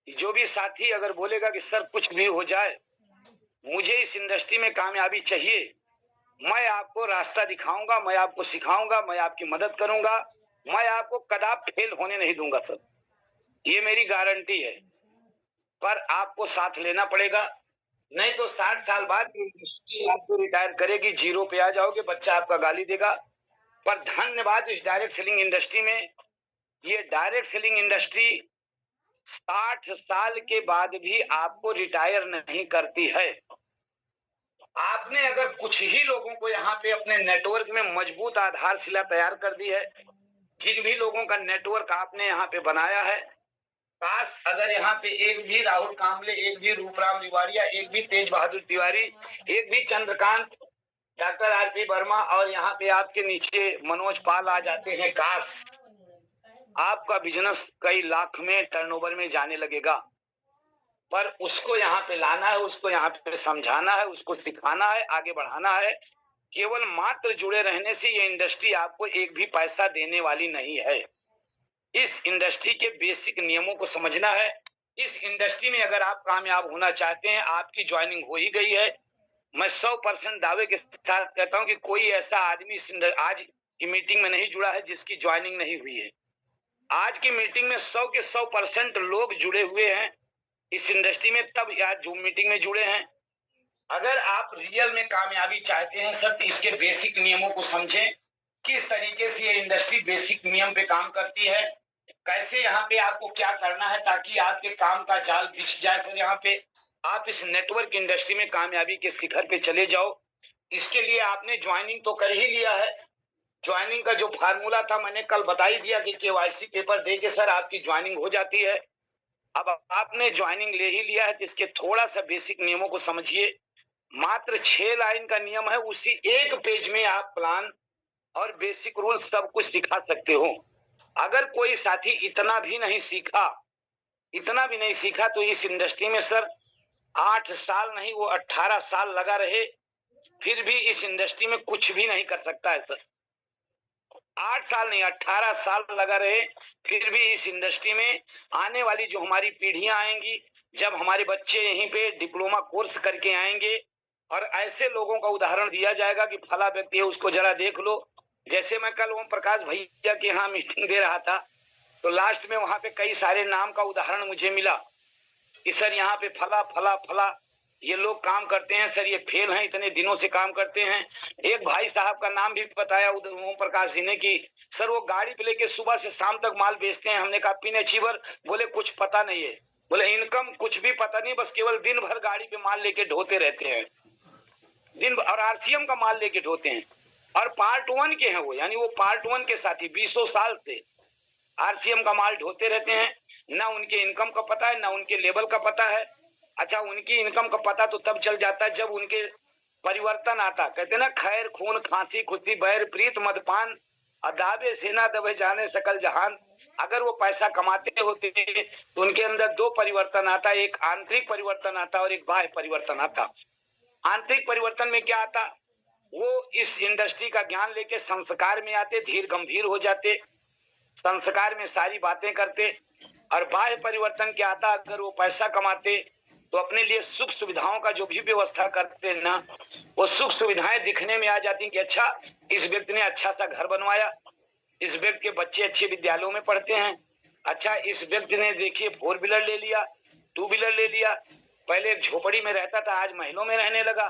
जो भी साथी अगर बोलेगा कि सर कुछ भी हो जाए, मुझे इस इंडस्ट्री में कामयाबी चाहिए, मैं आपको रास्ता दिखाऊंगा, मैं आपको सिखाऊंगा, मैं आपकी मदद करूंगा, मैं आपको कदापि फेल होने नहीं दूंगा सर, ये मेरी गारंटी है। पर आपको साथ लेना पड़ेगा, नहीं तो 60 साल बाद इंडस्ट्री आपको रिटायर करेगी, 0 पे आ जाओगे, बच्चा आपका गाली देगा। पर धन्यवाद इस डायरेक्ट सेलिंग इंडस्ट्री में, ये डायरेक्ट सेलिंग इंडस्ट्री 60 साल के बाद भी आपको रिटायर नहीं करती है। आपने अगर कुछ ही लोगों को यहाँ पे अपने नेटवर्क में मजबूत आधारशिला तैयार कर दी है, जिन भी लोगों का नेटवर्क आपने यहाँ पे बनाया है, काश अगर यहाँ पे एक भी राहुल कांबले, एक भी रूपराम रिवाड़िया, एक भी तेज बहादुर तिवारी, एक भी चंद्रकांत डॉक्टर आरपी वर्मा और यहाँ पे आपके नीचे मनोज पाल आ जाते हैं। काश आपका बिजनेस कई लाख में टर्नओवर में जाने लगेगा, पर उसको यहाँ पे लाना है, उसको यहाँ पे समझाना है, उसको सिखाना है, आगे बढ़ाना है। केवल मात्र जुड़े रहने से ये इंडस्ट्री आपको एक भी पैसा देने वाली नहीं है। इस इंडस्ट्री के बेसिक नियमों को समझना है। इस इंडस्ट्री में अगर आप कामयाब होना चाहते हैं, आपकी ज्वाइनिंग हो ही गई है। मैं 100% दावे के साथ कहता हूं कि कोई ऐसा आदमी आज की मीटिंग में नहीं जुड़ा है जिसकी ज्वाइनिंग नहीं हुई है। आज की मीटिंग में 100 के 100% लोग जुड़े हुए हैं इस इंडस्ट्री में, तब आज जो मीटिंग में जुड़े हैं। अगर आप रियल में कामयाबी चाहते हैं सर, तो इसके बेसिक नियमों को समझें। किस तरीके से ये इंडस्ट्री बेसिक नियम पे काम करती है, कैसे यहाँ पे आपको क्या करना है ताकि आपके काम का जाल बिछ जाए सर। यहाँ पे आप इस नेटवर्क इंडस्ट्री में कामयाबी के शिखर पे चले जाओ। इसके लिए आपने ज्वाइनिंग तो कर ही लिया है। ज्वाइनिंग का जो फार्मूला था मैंने कल बता ही दिया कि केवाईसी पेपर दे के सर आपकी ज्वाइनिंग हो जाती है। अब आपने ज्वाइनिंग ले ही लिया है, जिसके थोड़ा सा बेसिक नियमों को समझिए। मात्र 6 लाइन का नियम है, उसी एक पेज में आप प्लान और बेसिक रूल सब कुछ सिखा सकते हो। अगर कोई साथी इतना भी नहीं सीखा तो इस इंडस्ट्री में सर 8 साल नहीं वो 18 साल लगा रहे फिर भी इस इंडस्ट्री में कुछ भी नहीं कर सकता है सर। 8 साल नहीं 18 साल लगा रहे फिर भी इस इंडस्ट्री में आने वाली जो हमारी पीढ़ियां आएंगी, जब हमारे बच्चे यहीं पे डिप्लोमा कोर्स करके आएंगे और ऐसे लोगों का उदाहरण दिया जाएगा कि फला व्यक्ति है उसको जरा देख लो। जैसे मैं कल ओम प्रकाश भैया के यहाँ मीटिंग दे रहा था तो लास्ट में वहां पे कई सारे नाम का उदाहरण मुझे मिला कि सर यहाँ पे फला फला फला ये लोग काम करते हैं सर, ये फेल हैं, इतने दिनों से काम करते हैं। एक भाई साहब का नाम भी बताया ओम प्रकाश जी ने कि सर वो गाड़ी पे लेके सुबह से शाम तक माल बेचते हैं। हमने कहा पीने अचीवर, बोले कुछ पता नहीं है, बोले इनकम कुछ भी पता नहीं, बस केवल दिन भर गाड़ी पे माल लेके ढोते रहते हैं, दिन भर, और आरसीएम का माल लेके ढोते हैं। और पार्ट 1 के हैं वो, यानी वो पार्ट 1 के साथी 20 साल से आरसीएम का माल ढोते रहते हैं। ना उनके इनकम का पता है, ना उनके लेवल का पता है। अच्छा, उनकी इनकम का पता तो तब चल जाता है जब उनके परिवर्तन आता। कहते ना, खैर खून खांसी खुशी बैर प्रीत मदपान अदाबे सेना दबे जाने सकल जहान। अगर वो पैसा कमाते होते तो उनके अंदर 2 परिवर्तन आता, एक आंतरिक परिवर्तन आता और एक बाह्य परिवर्तन आता। आंतरिक परिवर्तन में क्या आता, वो इस इंडस्ट्री का ज्ञान लेके संस्कार में आते, धीर गंभीर हो जाते, संस्कार में सारी बातें करते। और बाह्य परिवर्तन क्या आता, अगर वो पैसा कमाते तो अपने लिए सुख सुविधाओं का जो भी व्यवस्था करते हैं ना, वो सुख सुविधाएं दिखने में आ जाती कि अच्छा इस व्यक्ति ने अच्छा सा घर बनवाया, इस व्यक्ति के बच्चे अच्छे विद्यालयों में पढ़ते हैं, अच्छा इस व्यक्ति ने देखिए 4 व्हीलर ले लिया, 2 व्हीलर ले लिया, पहले एक झोपड़ी में रहता था आज महलों में रहने लगा।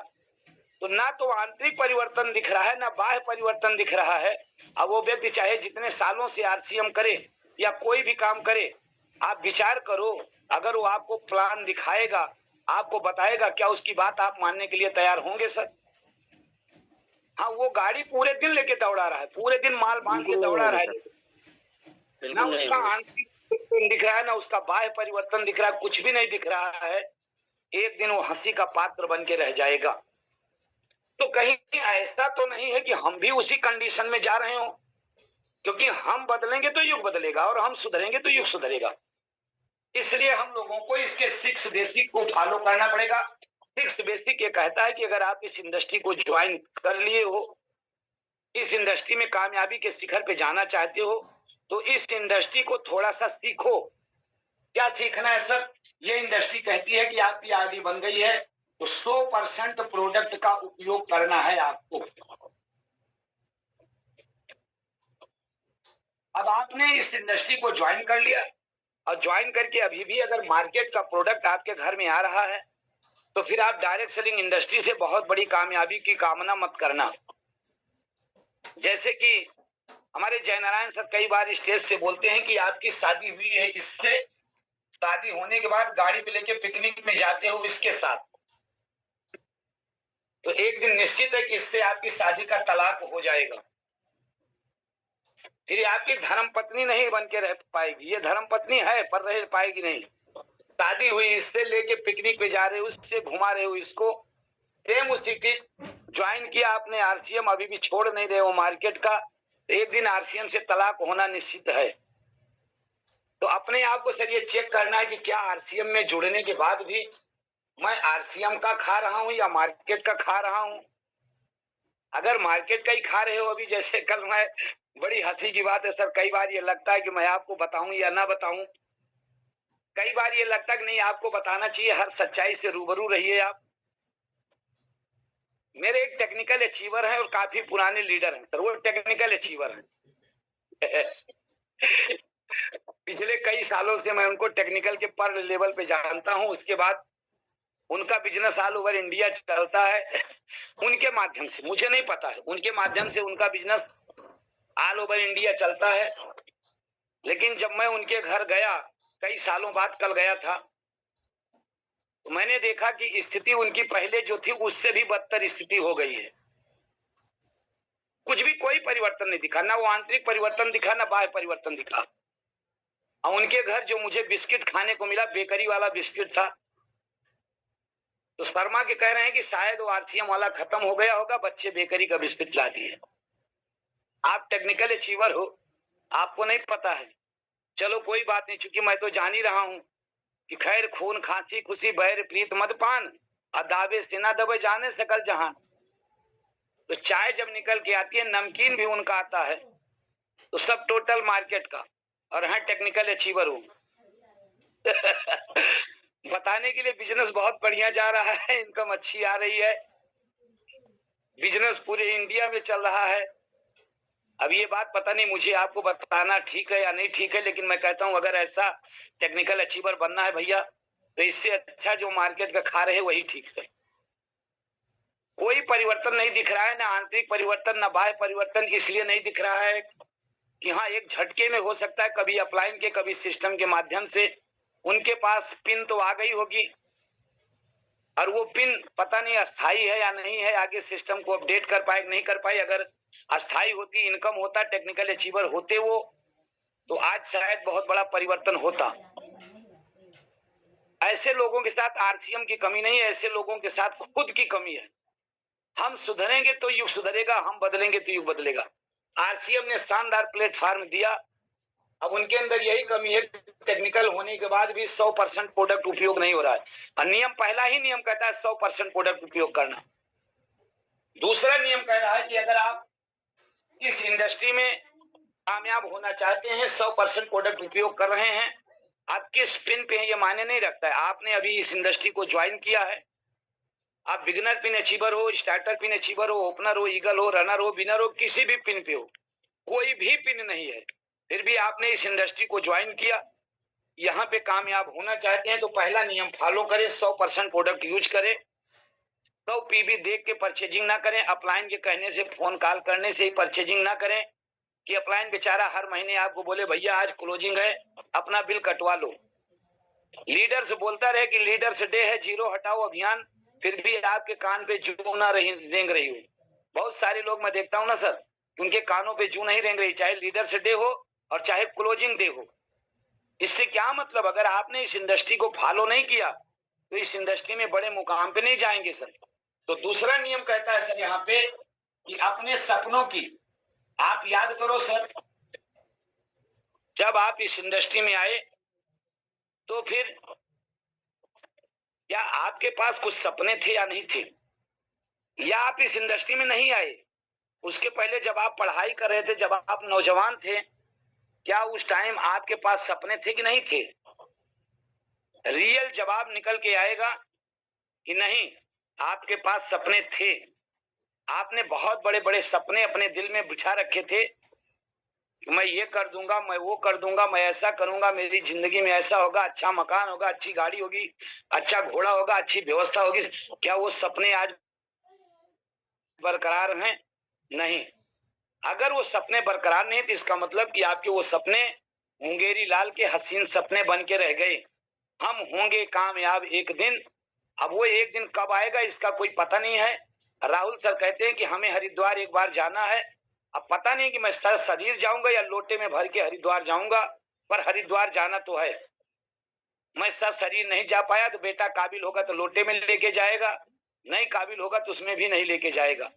तो ना तो आंतरिक परिवर्तन दिख रहा है ना बाह्य परिवर्तन दिख रहा है। अब वो व्यक्ति चाहे जितने सालों से आरसीएम करे या कोई भी काम करे, आप विचार करो, अगर वो आपको प्लान दिखाएगा, आपको बताएगा, क्या उसकी बात आप मानने के लिए तैयार होंगे सर? हाँ, वो गाड़ी पूरे दिन लेके दौड़ा रहा है, पूरे दिन माल बांध के दौड़ा रहा है, ना उसका आंतरिक परिवर्तन दिख रहा है ना उसका बाह्य परिवर्तन दिख रहा है, कुछ भी नहीं दिख रहा है। एक दिन वो हंसी का पात्र बन के रह जाएगा। तो कहीं ऐसा तो नहीं है कि हम भी उसी कंडीशन में जा रहे हो, क्योंकि हम बदलेंगे तो युग बदलेगा और हम सुधरेंगे तो युग सुधरेगा। इसलिए हम लोगों को इसके 6 बेसिक को फॉलो करना पड़ेगा। 6 बेसिक ये कहता है कि अगर आप इस इंडस्ट्री को ज्वाइन कर लिए हो, इस इंडस्ट्री में कामयाबी के शिखर पे जाना चाहते हो, तो इस इंडस्ट्री को थोड़ा सा सीखो। क्या सीखना है सर? ये इंडस्ट्री कहती है कि आपकी आईडी बन गई है तो 100% प्रोडक्ट का उपयोग करना है आपको। अब आपने इस इंडस्ट्री को ज्वाइन कर लिया और ज्वाइन करके अभी भी अगर मार्केट का प्रोडक्ट आपके घर में आ रहा है तो फिर आप डायरेक्ट सेलिंग इंडस्ट्री से बहुत बड़ी कामयाबी की कामना मत करना। जैसे कि हमारे जयनारायण सर कई बार स्टेज से बोलते हैं कि आपकी शादी हुई है, इससे शादी होने के बाद गाड़ी पे लेके पिकनिक में जाते हो इसके साथ, तो एक दिन निश्चित है कि इससे आपकी शादी का तलाक हो जाएगा। फिर आपकी धर्म पत्नी नहीं बन के रह पाएगी, ये धर्म पत्नी है पर रह पाएगी नहीं। शादी हुई, इससे लेके पिकनिक पे जा रहे हो, इससे घुमा रहे हो इसको, सेम उसी चीज ज्वाइन किया आपने आरसीएम, अभी भी छोड़ नहीं रहे हो मार्केट का। एक दिन आरसीएम से तलाक होना निश्चित है। तो अपने आप को सर ये चेक करना है कि क्या आरसीएम में जुड़ने के बाद भी मैं आरसीएम का खा रहा हूं या मार्केट का खा रहा हूं। अगर मार्केट का ही खा रहे हो, अभी जैसे कल मैं, बड़ी हंसी की बात है सर, कई बार ये लगता है कि मैं आपको बताऊं या ना बताऊं। कई बार ये लगता है कि नहीं आपको बताना चाहिए, हर सच्चाई से रूबरू रहिए आप। मेरे एक टेक्निकल अचीवर हैं और काफी पुराने लीडर हैं सर, वो टेक्निकल अचीवर हैं। पिछले कई सालों से मैं उनको टेक्निकल के पर लेवल पे जानता हूं। उसके बाद उनका बिजनेस ऑल ओवर इंडिया चलता है उनके माध्यम से, मुझे नहीं पता है, उनके माध्यम से उनका बिजनेस ऑल ओवर इंडिया चलता है। लेकिन जब मैं उनके घर गया, कई सालों बाद कल गया था, तो मैंने देखा कि स्थिति उनकी पहले जो थी उससे भी बदतर स्थिति हो गई है। कुछ भी कोई परिवर्तन नहीं दिखा, ना वो आंतरिक परिवर्तन दिखा, ना बाह्य परिवर्तन दिखा। और उनके घर जो मुझे बिस्किट खाने को मिला, बेकरी वाला बिस्किट था, तो शर्मा के कह रहे हैं कि शायद वो आरसीएम वाला खत्म हो गया होगा, बच्चे बेकरी का बिस्किट ला दिए। आप टेक्निकल अचीवर हो, आपको नहीं पता है, चलो कोई बात नहीं, चूंकि मैं तो जान ही रहा हूं कि खैर खून खांसी खुशी बैर प्रीत मदपान और दावे से ना दबे जाने सकल जहान। तो चाय जब निकल के आती है, नमकीन भी उनका आता है, तो सब टोटल मार्केट का, और हाँ टेक्निकल अचीवर हूँ। बताने के लिए बिजनेस बहुत बढ़िया जा रहा है, इनकम अच्छी आ रही है, बिजनेस पूरे इंडिया में चल रहा है। अब ये बात पता नहीं मुझे आपको बताना ठीक है या नहीं ठीक है, लेकिन मैं कहता हूं अगर ऐसा टेक्निकल अचीवर बनना है भैया, तो इससे अच्छा जो मार्केट का खा रहे वही ठीक है। कोई परिवर्तन नहीं दिख रहा है, ना आंतरिक परिवर्तन ना बाह्य परिवर्तन। इसलिए नहीं दिख रहा है कि हाँ एक झटके में हो सकता है, कभी अपलाइन के कभी सिस्टम के माध्यम से उनके पास पिन तो आ गई होगी, और वो पिन पता नहीं अस्थाई है या नहीं है, आगे सिस्टम को अपडेट कर पाए नहीं कर पाए। अगर अस्थाई होती, इनकम होता, टेक्निकल अचीवर होते वो, तो आज शायद बहुत बड़ा परिवर्तन होता। ऐसे लोगों के साथ आरसीएम की कमी नहीं है, ऐसे लोगों के साथ खुद की कमी है। हम सुधरेंगे तो युग सुधरेगा, हम बदलेंगे तो युग बदलेगा। आरसीएम ने शानदार प्लेटफॉर्म दिया, अब उनके अंदर यही कमी है, टेक्निकल होने के बाद भी 100% प्रोडक्ट उपयोग नहीं हो रहा है। और नियम, पहला ही नियम कहता है 100% प्रोडक्ट उपयोग करना। दूसरा नियम कह रहा है कि अगर आप इस इंडस्ट्री में कामयाब होना चाहते हैं, 100% प्रोडक्ट उपयोग कर रहे हैं, आप किस पिन पे हैं ये मायने नहीं रखता है। आपने अभी इस इंडस्ट्री को ज्वाइन किया है, आप बिगिनर पिन अचीवर हो, स्टार्टर पिन अचीवर हो, ओपनर हो, ईगल हो, रनर हो, विनर हो, किसी भी पिन पे हो, कोई भी पिन नहीं है, फिर भी आपने इस इंडस्ट्री को ज्वाइन किया, यहाँ पे कामयाब होना चाहते हैं, तो पहला नियम फॉलो करें, 100% प्रोडक्ट यूज करें, 100 पीबी देख के परचेजिंग ना करें। अपलाइन के कहने से, फोन कॉल करने से ही परचेजिंग ना करें कि अपलाइन बेचारा हर महीने आपको बोले भैया आज क्लोजिंग है, अपना बिल कटवा लो। लीडर से बोलता रहे कि लीडर्स डे है, जीरो हटाओ अभियान, फिर भी आपके कान पे जू ना रेंग रही हो। बहुत सारे लोग मैं देखता हूँ ना सर, उनके कानों पे जू नहीं रेंग रही, चाहे लीडर्स डे हो और चाहे क्लोजिंग डे हो। इससे क्या मतलब, अगर आपने इस इंडस्ट्री को फॉलो नहीं किया तो इस इंडस्ट्री में बड़े मुकाम पे नहीं जाएंगे सर। तो दूसरा नियम कहता है सर यहाँ पे कि अपने सपनों की आप याद करो सर। जब आप इस इंडस्ट्री में आए तो फिर क्या आपके पास कुछ सपने थे या नहीं थे, या आप इस इंडस्ट्री में नहीं आए उसके पहले जब आप पढ़ाई कर रहे थे, जब आप नौजवान थे, क्या उस टाइम आपके पास सपने थे कि नहीं थे? रियल जवाब निकल के आएगा कि नहीं, आपके पास सपने थे। आपने बहुत बड़े बड़े सपने अपने दिल में बिठा रखे थे कि मैं ये कर दूंगा, मैं वो कर दूंगा, मैं ऐसा करूंगा, मेरी जिंदगी में ऐसा होगा, अच्छा मकान होगा, अच्छी गाड़ी होगी, अच्छा घोड़ा होगा, अच्छी व्यवस्था होगी। क्या वो सपने आज बरकरार हैं? नहीं। अगर वो सपने बरकरार नहीं तो इसका मतलब कि आपके वो सपने मुंगेरी लाल के हसीन सपने बन के रह गए। हम होंगे कामयाब एक दिन, अब वो एक दिन कब आएगा इसका कोई पता नहीं है। राहुल सर कहते हैं कि हमें हरिद्वार एक बार जाना है, अब पता नहीं कि मैं सर शरीर जाऊंगा या लोटे में भर के हरिद्वार जाऊंगा, पर हरिद्वार जाना तो है। मैं सर शरीर नहीं जा पाया तो बेटा काबिल होगा तो लोटे में लेके जाएगा, नहीं काबिल होगा तो उसमें भी नहीं लेके जाएगा।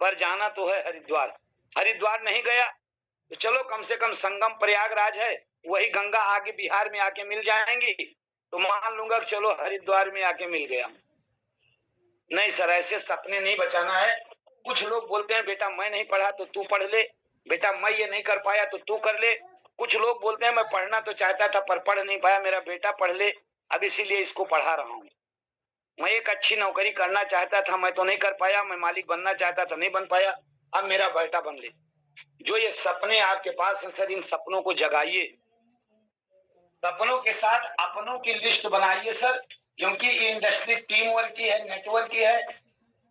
पर जाना तो है हरिद्वार। हरिद्वार नहीं गया तो चलो कम से कम संगम प्रयागराज है, वही गंगा आगे बिहार में आके मिल जाएंगी, तो मान लूंगा चलो हरिद्वार में आके मिल गया। नहीं सर, ऐसे सपने नहीं बचाना है। कुछ लोग बोलते हैं बेटा मैं नहीं पढ़ा तो तू पढ़ ले, बेटा मैं ये नहीं कर पाया तो तू कर ले। कुछ लोग बोलते हैं मैं पढ़ना तो चाहता था पर पढ़ नहीं पाया, मेरा बेटा पढ़ ले, अब इसीलिए इसको पढ़ा रहा हूँ। मैं एक अच्छी नौकरी करना चाहता था, मैं तो नहीं कर पाया, मैं मालिक बनना चाहता था नहीं बन पाया, अब मेरा बेटा बन ले। जो ये सपने आपके पास हैं सर, इन सपनों को जगाइए, सपनों के साथ अपनों की लिस्ट बनाइए सर, क्योंकि ये इंडस्ट्री टीम वर्क की है, नेटवर्क की है,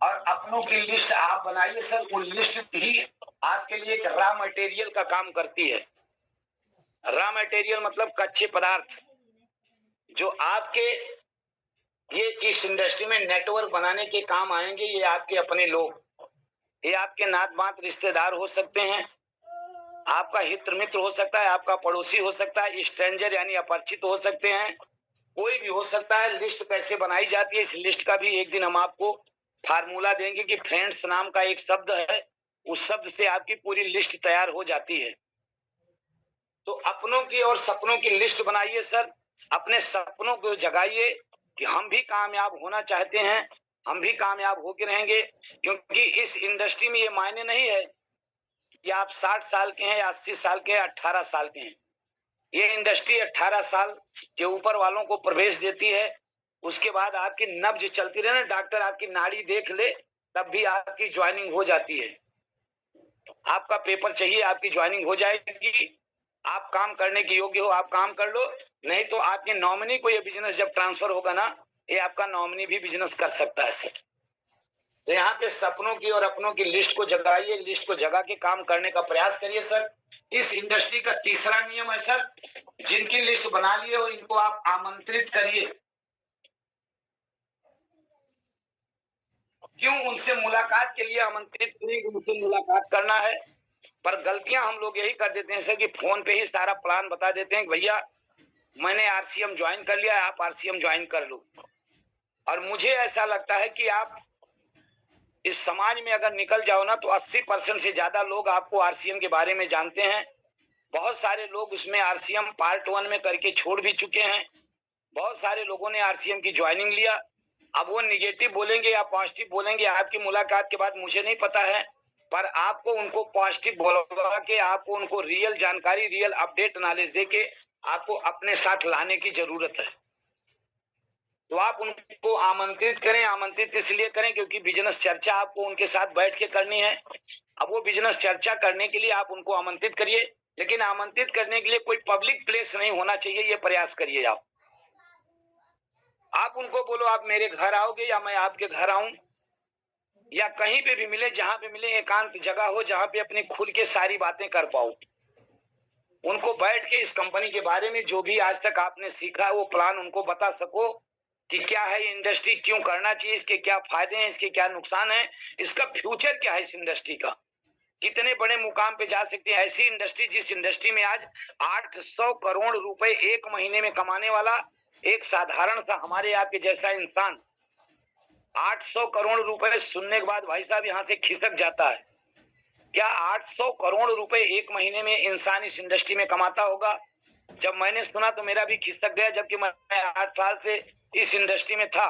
और अपनों की लिस्ट आप बनाइए सर। वो लिस्ट ही आपके लिए एक रॉ मटेरियल का काम करती है। रॉ मटेरियल मतलब कच्चे पदार्थ जो आपके ये इस इंडस्ट्री में नेटवर्क बनाने के काम आएंगे। ये आपके अपने लोग, ये आपके नात बात रिश्तेदार हो सकते हैं, आपका हित मित्र हो सकता है, आपका पड़ोसी हो सकता है, स्ट्रेंजर यानी अपरिचित हो सकते हैं, कोई भी हो सकता है। लिस्ट कैसे बनाई जाती है, इस लिस्ट का भी एक दिन हम आपको फार्मूला देंगे कि फ्रेंड्स नाम का एक शब्द है, उस शब्द से आपकी पूरी लिस्ट तैयार हो जाती है। तो अपनों की और सपनों की लिस्ट बनाइए सर, अपने सपनों को जगाइए कि हम भी कामयाब होना चाहते हैं, हम भी कामयाब होकर रहेंगे। क्योंकि इस इंडस्ट्री में ये मायने नहीं है कि आप 60 साल के हैं या 80 साल के हैं, 18 साल के हैं। ये इंडस्ट्री 18 साल के ऊपर वालों को प्रवेश देती है। उसके बाद आपकी नब्ज चलती रहे ना, डॉक्टर आपकी नाड़ी देख ले तब भी आपकी ज्वाइनिंग हो जाती है। आपका पेपर चाहिए, आपकी ज्वाइनिंग हो जाएगी। आप काम करने के योग्य हो, आप काम कर लो, नहीं तो आपके नॉमिनी को ये बिजनेस जब ट्रांसफर होगा ना, ये आपका नॉमिनी भी बिजनेस कर सकता है सर। तो यहाँ पे सपनों की और अपनों की लिस्ट को जगाइए, लिस्ट को जगा के काम करने का प्रयास करिए सर। इस इंडस्ट्री का तीसरा नियम है सर, जिनकी लिस्ट बना लिए हो इनको आप आमंत्रित करिए। क्यों? उनसे मुलाकात के लिए आमंत्रित करिए, उनसे मुलाकात करना है। पर गलतियां हम लोग यही कर देते हैं सर कि फोन पे ही सारा प्लान बता देते हैं कि भैया मैंने आरसीएम ज्वाइन कर लिया, आप आरसीएम ज्वाइन कर लो। और मुझे ऐसा लगता है कि आप इस समाज में अगर निकल जाओ ना तो 80% से ज्यादा लोग आपको आरसीएम के बारे में जानते हैं। बहुत सारे लोग उसमें आरसीएम पार्ट 1 में करके छोड़ भी चुके हैं। बहुत सारे लोगों ने आरसीएम की ज्वाइनिंग लिया। अब वो निगेटिव बोलेंगे या पॉजिटिव बोलेंगे आपकी मुलाकात के बाद मुझे नहीं पता है, पर आपको उनको पॉजिटिव बोलवा के, आपको उनको रियल जानकारी, रियल अपडेट नॉलेज दे के आपको अपने साथ लाने की जरूरत है। तो आप उनको आमंत्रित करें। आमंत्रित इसलिए करें क्योंकि बिजनेस चर्चा आपको उनके साथ बैठ के करनी है। अब वो बिजनेस चर्चा करने के लिए आप उनको आमंत्रित करिए, लेकिन आमंत्रित करने के लिए कोई पब्लिक प्लेस नहीं होना चाहिए, ये प्रयास करिए। आप उनको बोलो आप मेरे घर आओगे या मैं आपके घर आऊं, या कहीं पे भी मिले, जहां पे मिले एकांत जगह हो जहां पे अपनी खुल के सारी बातें कर पाओ। उनको बैठ के इस कंपनी के बारे में जो भी आज तक आपने सीखा है वो प्लान उनको बता सको कि क्या है ये इंडस्ट्री, क्यों करना चाहिए, इसके क्या फायदे हैं, इसके क्या नुकसान है, इसका फ्यूचर क्या है, इस इंडस्ट्री का कितने बड़े मुकाम पे जा सकती है। ऐसी इंडस्ट्री जिस इंडस्ट्री में आज 800 करोड़ रुपए एक महीने में कमाने वाला एक साधारण सा हमारे आपके जैसा इंसान 800 करोड़ रुपए सुनने के बाद भाई साहब यहाँ से खिसक जाता है। क्या 800 करोड़ रुपए एक महीने में इंसान इस इंडस्ट्री में कमाता होगा? जब मैंने सुना तो मेरा भी खिसक गया, जबकि मैं 8 साल से इस इंडस्ट्री में था।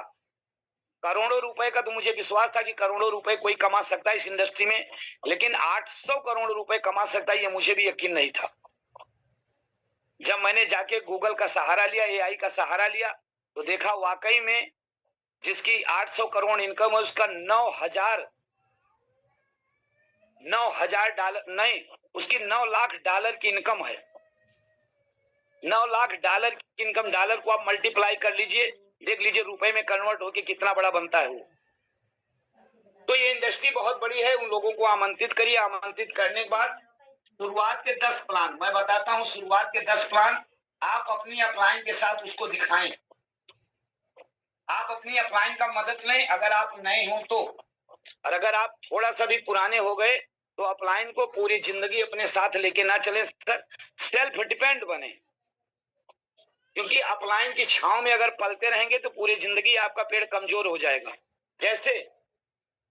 करोड़ों रुपए का तो मुझे विश्वास था कि करोड़ों रुपए कोई कमा सकता है इस इंडस्ट्री में, लेकिन 800 करोड़ रुपए कमा सकता है ये मुझे भी यकीन नहीं था। जब मैंने जाके गूगल का सहारा लिया, एआई का सहारा लिया, तो देखा वाकई में जिसकी 800 करोड़ इनकम है उसका 9,000 डॉलर नहीं, उसकी 9 लाख डॉलर की इनकम है। 9 लाख डॉलर की इनकम, डॉलर को आप मल्टीप्लाई कर लीजिए, देख लीजिए रुपए में कन्वर्ट होके कितना बड़ा बनता है वो। तो ये इंडस्ट्री बहुत बड़ी है। उन लोगों को आमंत्रित करिए। आमंत्रित करने के बाद शुरुआत के 10 प्लान मैं बताता हूँ। शुरुआत के 10 प्लान आप अपनी अपलाइन के साथ उसको दिखाएं। आप अपनी अपलाइन का मदद लें अगर आप नए हो तो, और अगर आप थोड़ा सा भी पुराने हो गए तो अपलाइन को पूरी जिंदगी अपने साथ लेके ना चले, सेल्फ डिपेंड बने। क्योंकि अपलाइन की छांव में अगर पलते रहेंगे तो पूरी जिंदगी आपका पेड़ कमजोर हो जाएगा। जैसे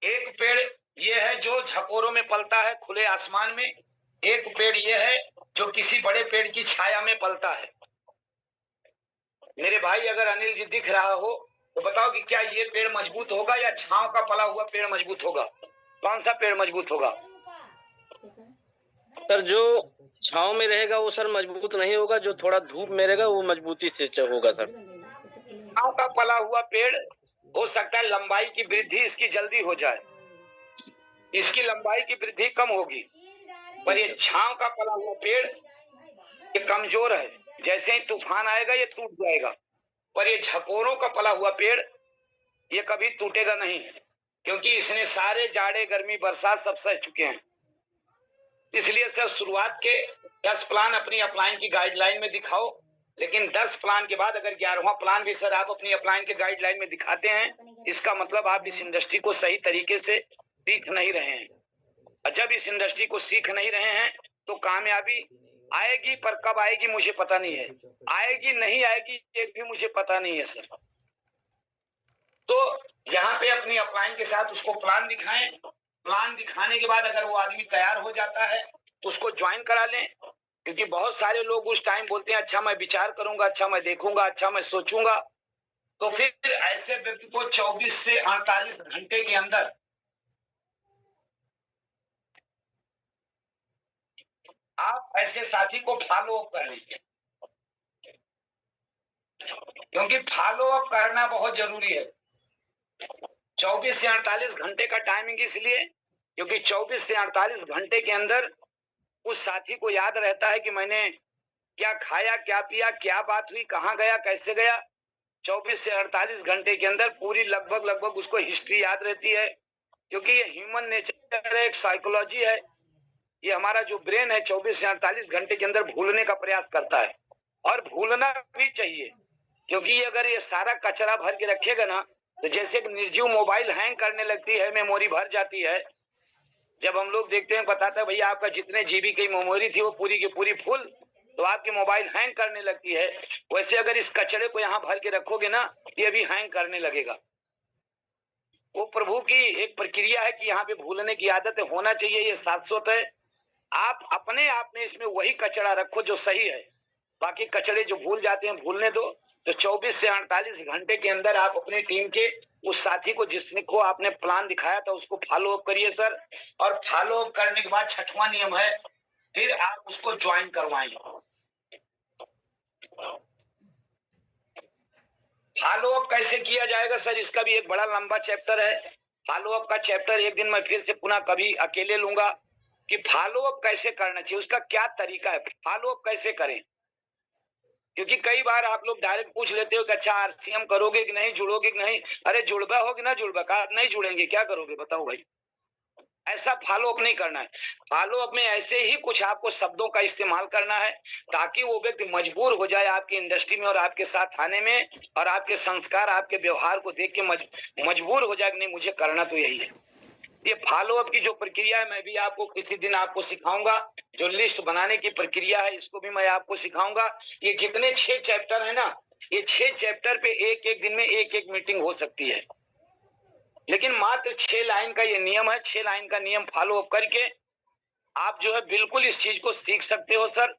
एक पेड़ ये है जो झकोरों में पलता है खुले आसमान में, एक पेड़ ये है जो किसी बड़े पेड़ की छाया में पलता है। मेरे भाई अगर अनिल जी दिख रहा हो तो बताओ कि क्या ये पेड़ मजबूत होगा या छांव का पला हुआ पेड़ मजबूत होगा? कौन सा पेड़ मजबूत होगा? सर जो छांव में रहेगा वो सर मजबूत नहीं होगा, जो थोड़ा धूप में रहेगा वो मजबूती से होगा सर। छांव का पला हुआ पेड़ हो सकता है लंबाई की वृद्धि इसकी जल्दी हो जाए, इसकी लंबाई की वृद्धि कम होगी, पर ये छांव का पला हुआ पेड़ ये कमजोर है, जैसे ही तूफान आएगा ये टूट जाएगा। पर ये झकोरों का पला हुआ पेड़ ये कभी टूटेगा नहीं, क्योंकि इसने सारे जाड़े गर्मी बरसात सब सह चुके हैं। इसलिए सर शुरुआत के 10 प्लान अपनी अपलाइन की गाइडलाइन में दिखाओ, लेकिन 10 प्लान के बाद अगर 11वां प्लान भी सर आप अपनी अपलाइन के गाइडलाइन में दिखाते हैं, इसका मतलब आप इस इंडस्ट्री को सही तरीके से सीख नहीं रहे हैं। और जब इस इंडस्ट्री को सीख नहीं रहे हैं तो कामयाबी आएगी, पर कब आएगी मुझे पता नहीं है, आएगी नहीं आएगी ये भी मुझे पता नहीं है सर। तो यहाँ पे अपनी अपलाइन के साथ उसको प्लान दिखाएं, प्लान दिखाने के बाद अगर वो आदमी तैयार हो जाता है तो उसको ज्वाइन करा लें, क्योंकि बहुत सारे लोग उस टाइम बोलते हैं अच्छा मैं विचार करूंगा, अच्छा मैं देखूंगा, अच्छा मैं सोचूंगा। तो फिर ऐसे व्यक्ति को 24 से 48 घंटे के अंदर आप ऐसे साथी को फॉलो अप कर लीजिए, क्योंकि फॉलो अप करना बहुत जरूरी है। 24 से 48 घंटे का टाइमिंग इसलिए क्योंकि 24 से 48 घंटे के अंदर उस साथी को याद रहता है कि मैंने क्या खाया, क्या पिया, क्या बात हुई, कहाँ गया, कैसे गया। 24 से 48 घंटे के अंदर पूरी लगभग उसको हिस्ट्री याद रहती है, क्योंकि ये ह्यूमन नेचर है, एक साइकोलॉजी है। ये हमारा जो ब्रेन है 24 से 48 घंटे के अंदर भूलने का प्रयास करता है, और भूलना भी चाहिए, क्योंकि ये अगर ये सारा कचरा भर के रखेगा ना तो जैसे निर्जीव मोबाइल हैंग करने लगती है, मेमोरी भर जाती है। जब हम लोग देखते हैं बताता है भैया आपका जितने जीबी की मेमोरी थी वो पूरी की पूरी फुल, तो आपकी मोबाइल हैंग करने लगती है। वैसे अगर इस कचरे को यहाँ भर के रखोगे ना ये भी हैंग करने लगेगा। वो प्रभु की एक प्रक्रिया है कि यहाँ पे भूलने की आदत होना चाहिए, ये शाश्वत है। आप अपने आप में इसमें वही कचरा रखो जो सही है, बाकी कचरे जो भूल जाते हैं भूलने दो। तो 24 से 48 घंटे के अंदर आप अपनी टीम के उस साथी को जिसने को आपने प्लान दिखाया था उसको फॉलो अप करिए सर, और फॉलो अप करने के बाद 6वां नियम है फिर आप उसको ज्वाइन करवाएं। फॉलो अप कैसे किया जाएगा सर, इसका भी एक बड़ा लंबा चैप्टर है। फॉलो अप का चैप्टर एक दिन मैं फिर से पुनः कभी अकेले लूंगा कि फॉलो अप कैसे करना चाहिए, उसका क्या तरीका है, फॉलो अप कैसे करें। क्योंकि कई बार आप लोग डायरेक्ट पूछ लेते हो कि अच्छा आरसीएम करोगे कि नहीं, जुड़ोगे कि नहीं। अरे जुड़बा हो कि ना जुड़बा, का नहीं जुड़ेंगे क्या करोगे बताओ भाई। ऐसा फॉलो अप नहीं करना है। फॉलो अप में ऐसे ही कुछ आपको शब्दों का इस्तेमाल करना है ताकि वो व्यक्ति मजबूर हो जाए आपकी इंडस्ट्री में और आपके साथ आने में, और आपके संस्कार आपके व्यवहार को देख के मजबूर हो जाए कि नहीं मुझे करना तो यही है। ये फॉलो अप की जो प्रक्रिया है मैं भी आपको किसी दिन आपको सिखाऊंगा। जो लिस्ट बनाने की प्रक्रिया है इसको भी मैं आपको सिखाऊंगा। ये जितने 6 चैप्टर है ना, ये 6 चैप्टर पे एक एक दिन में एक एक मीटिंग हो सकती है, लेकिन मात्र 6 लाइन का ये नियम है। 6 लाइन का नियम फॉलो अप करके आप जो है बिल्कुल इस चीज को सीख सकते हो सर,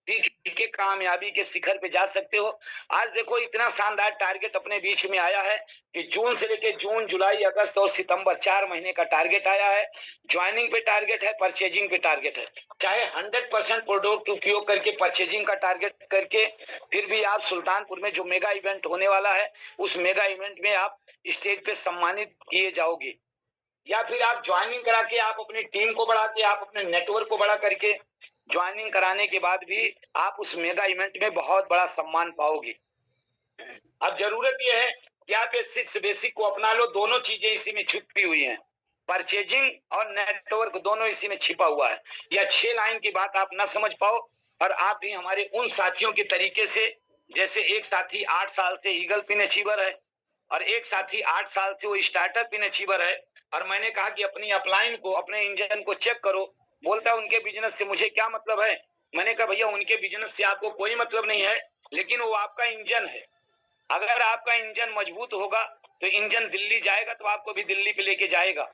सीख के कामयाबी के शिखर पे जा सकते हो। आज देखो इतना शानदार टारगेट अपने बीच में आया है कि जून से लेके जून, जुलाई, अगस्त और सितंबर 4 महीने का टारगेट आया है। ज्वाइनिंग पे टारगेट है, परचेजिंग पे टारगेट है। चाहे 100% प्रोडक्ट उपयोग करके परचेजिंग का टारगेट करके फिर भी आप सुल्तानपुर में जो मेगा इवेंट होने वाला है उस मेगा इवेंट में आप स्टेज पे सम्मानित किए जाओगे, या फिर आप ज्वाइनिंग करा के आप अपनी टीम को बढ़ा के आप अपने नेटवर्क को बड़ा करके ज्वाइनिंग कराने के बाद भी आप उस मेगा इवेंट में बहुत बड़ा सम्मान पाओगे। अब जरूरत यह है कि आप ये 6 बेसिक को अपना लो। दोनों चीजें इसी में छिपी हुई हैं, परचेजिंग और नेटवर्क दोनों इसी में छिपा हुआ है। या 6 लाइन की बात आप ना समझ पाओ, और आप भी हमारे उन साथियों के तरीके से, जैसे एक साथी 8 साल से ईगल पिन अचीवर है और एक साथी 8 साल से वो स्टार्टअप पिन अचीवर है, और मैंने कहा कि अपनी अपलाइन को, अपने इंजन को चेक करो। बोलता उनके बिजनेस से मुझे क्या मतलब है। मैंने कहा भैया उनके बिजनेस से आपको कोई मतलब नहीं है, लेकिन वो आपका इंजन है। अगर आपका इंजन मजबूत होगा तो इंजन दिल्ली जाएगा तो आपको भी दिल्ली पे लेके जाएगा।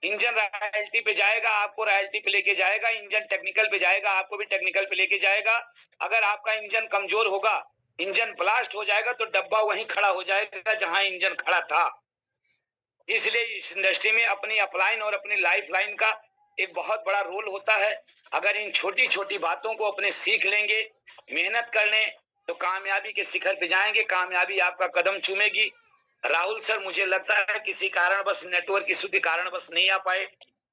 इंजन रॉयल्टी पे जाएगा, आपको रॉयल्टी पे लेके जाएगा। इंजन टेक्निकल पे जाएगा, आपको भी टेक्निकल पे लेके जाएगा। अगर आपका इंजन कमजोर होगा, इंजन ब्लास्ट हो जाएगा तो डब्बा वहीं खड़ा हो जाएगा जहां इंजन खड़ा था। इसलिए इस इंडस्ट्री में अपनी अपलाइन और अपनी लाइफ लाइन का एक बहुत बड़ा रोल होता है। अगर इन छोटी छोटी बातों को अपने सीख लेंगे, मेहनत कर लें, तो कामयाबी के शिखर पे जाएंगे, कामयाबी आपका कदम चूमेगी। राहुल सर, मुझे लगता है किसी कारणवश नेटवर्क इशू के कारणवश नहीं आ पाए।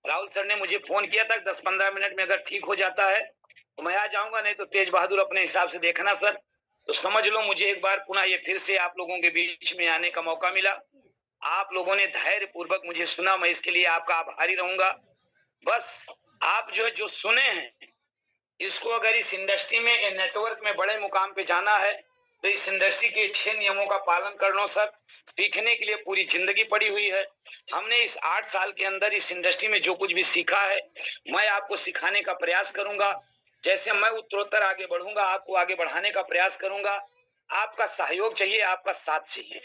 राहुल सर ने मुझे फोन किया था 10-15 मिनट में अगर ठीक हो जाता है तो मैं आ जाऊंगा, नहीं तो तेज बहादुर अपने हिसाब से देखना सर। तो समझ लो मुझे एक बार पुनः ये फिर से आप लोगों के बीच में आने का मौका मिला। आप लोगों ने धैर्य पूर्वक मुझे सुना, मैं इसके लिए आपका आभारी रहूंगा। बस आप जो सुने हैं, इसको अगर इस इंडस्ट्री में, नेटवर्क में बड़े मुकाम पे जाना है तो इस इंडस्ट्री के 6 नियमों का पालन कर लो सर। सीखने के लिए पूरी जिंदगी पड़ी हुई है। हमने इस 8 साल के अंदर इस इंडस्ट्री में जो कुछ भी सीखा है, मैं आपको सिखाने का प्रयास करूंगा। जैसे मैं उत्तरोत्तर आगे बढ़ूंगा, आपको आगे बढ़ाने का प्रयास करूंगा। आपका सहयोग चाहिए, आपका साथ चाहिए।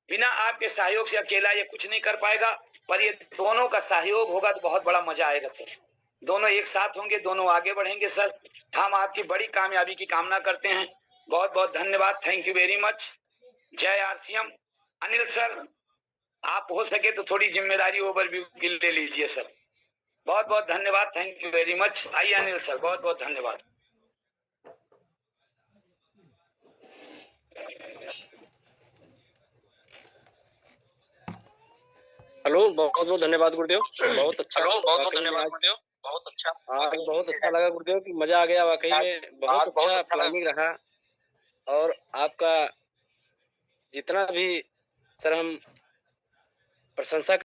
बिना आपके सहयोग से अकेला ये कुछ नहीं कर पाएगा, पर ये दोनों का सहयोग होगा तो बहुत बड़ा मजा आएगा सर। दोनों एक साथ होंगे, दोनों आगे बढ़ेंगे सर। हम आपकी बड़ी कामयाबी की कामना करते हैं। बहुत बहुत धन्यवाद, थैंक यू वेरी मच। जय आरसीएम। अनिल सर, आप हो सके तो थोड़ी जिम्मेदारी ओवरव्यू की ले लीजिए सर। बहुत बहुत धन्यवाद, थैंक यू वेरी मच। आइए अनिल सर, बहुत बहुत धन्यवाद। हेलो, बहुत बहुत धन्यवाद गुरुदेव। बहुत अच्छा, बहुत बहुत वाकई में धन्यवाद आज गुरुदेव, बहुत अच्छा। आज बहुत अच्छा लगा गुरुदेव कि मजा आ गया। वाकई में बहुत अच्छा प्लानिंग रहा। और आपका जितना भी सर हम प्रशंसा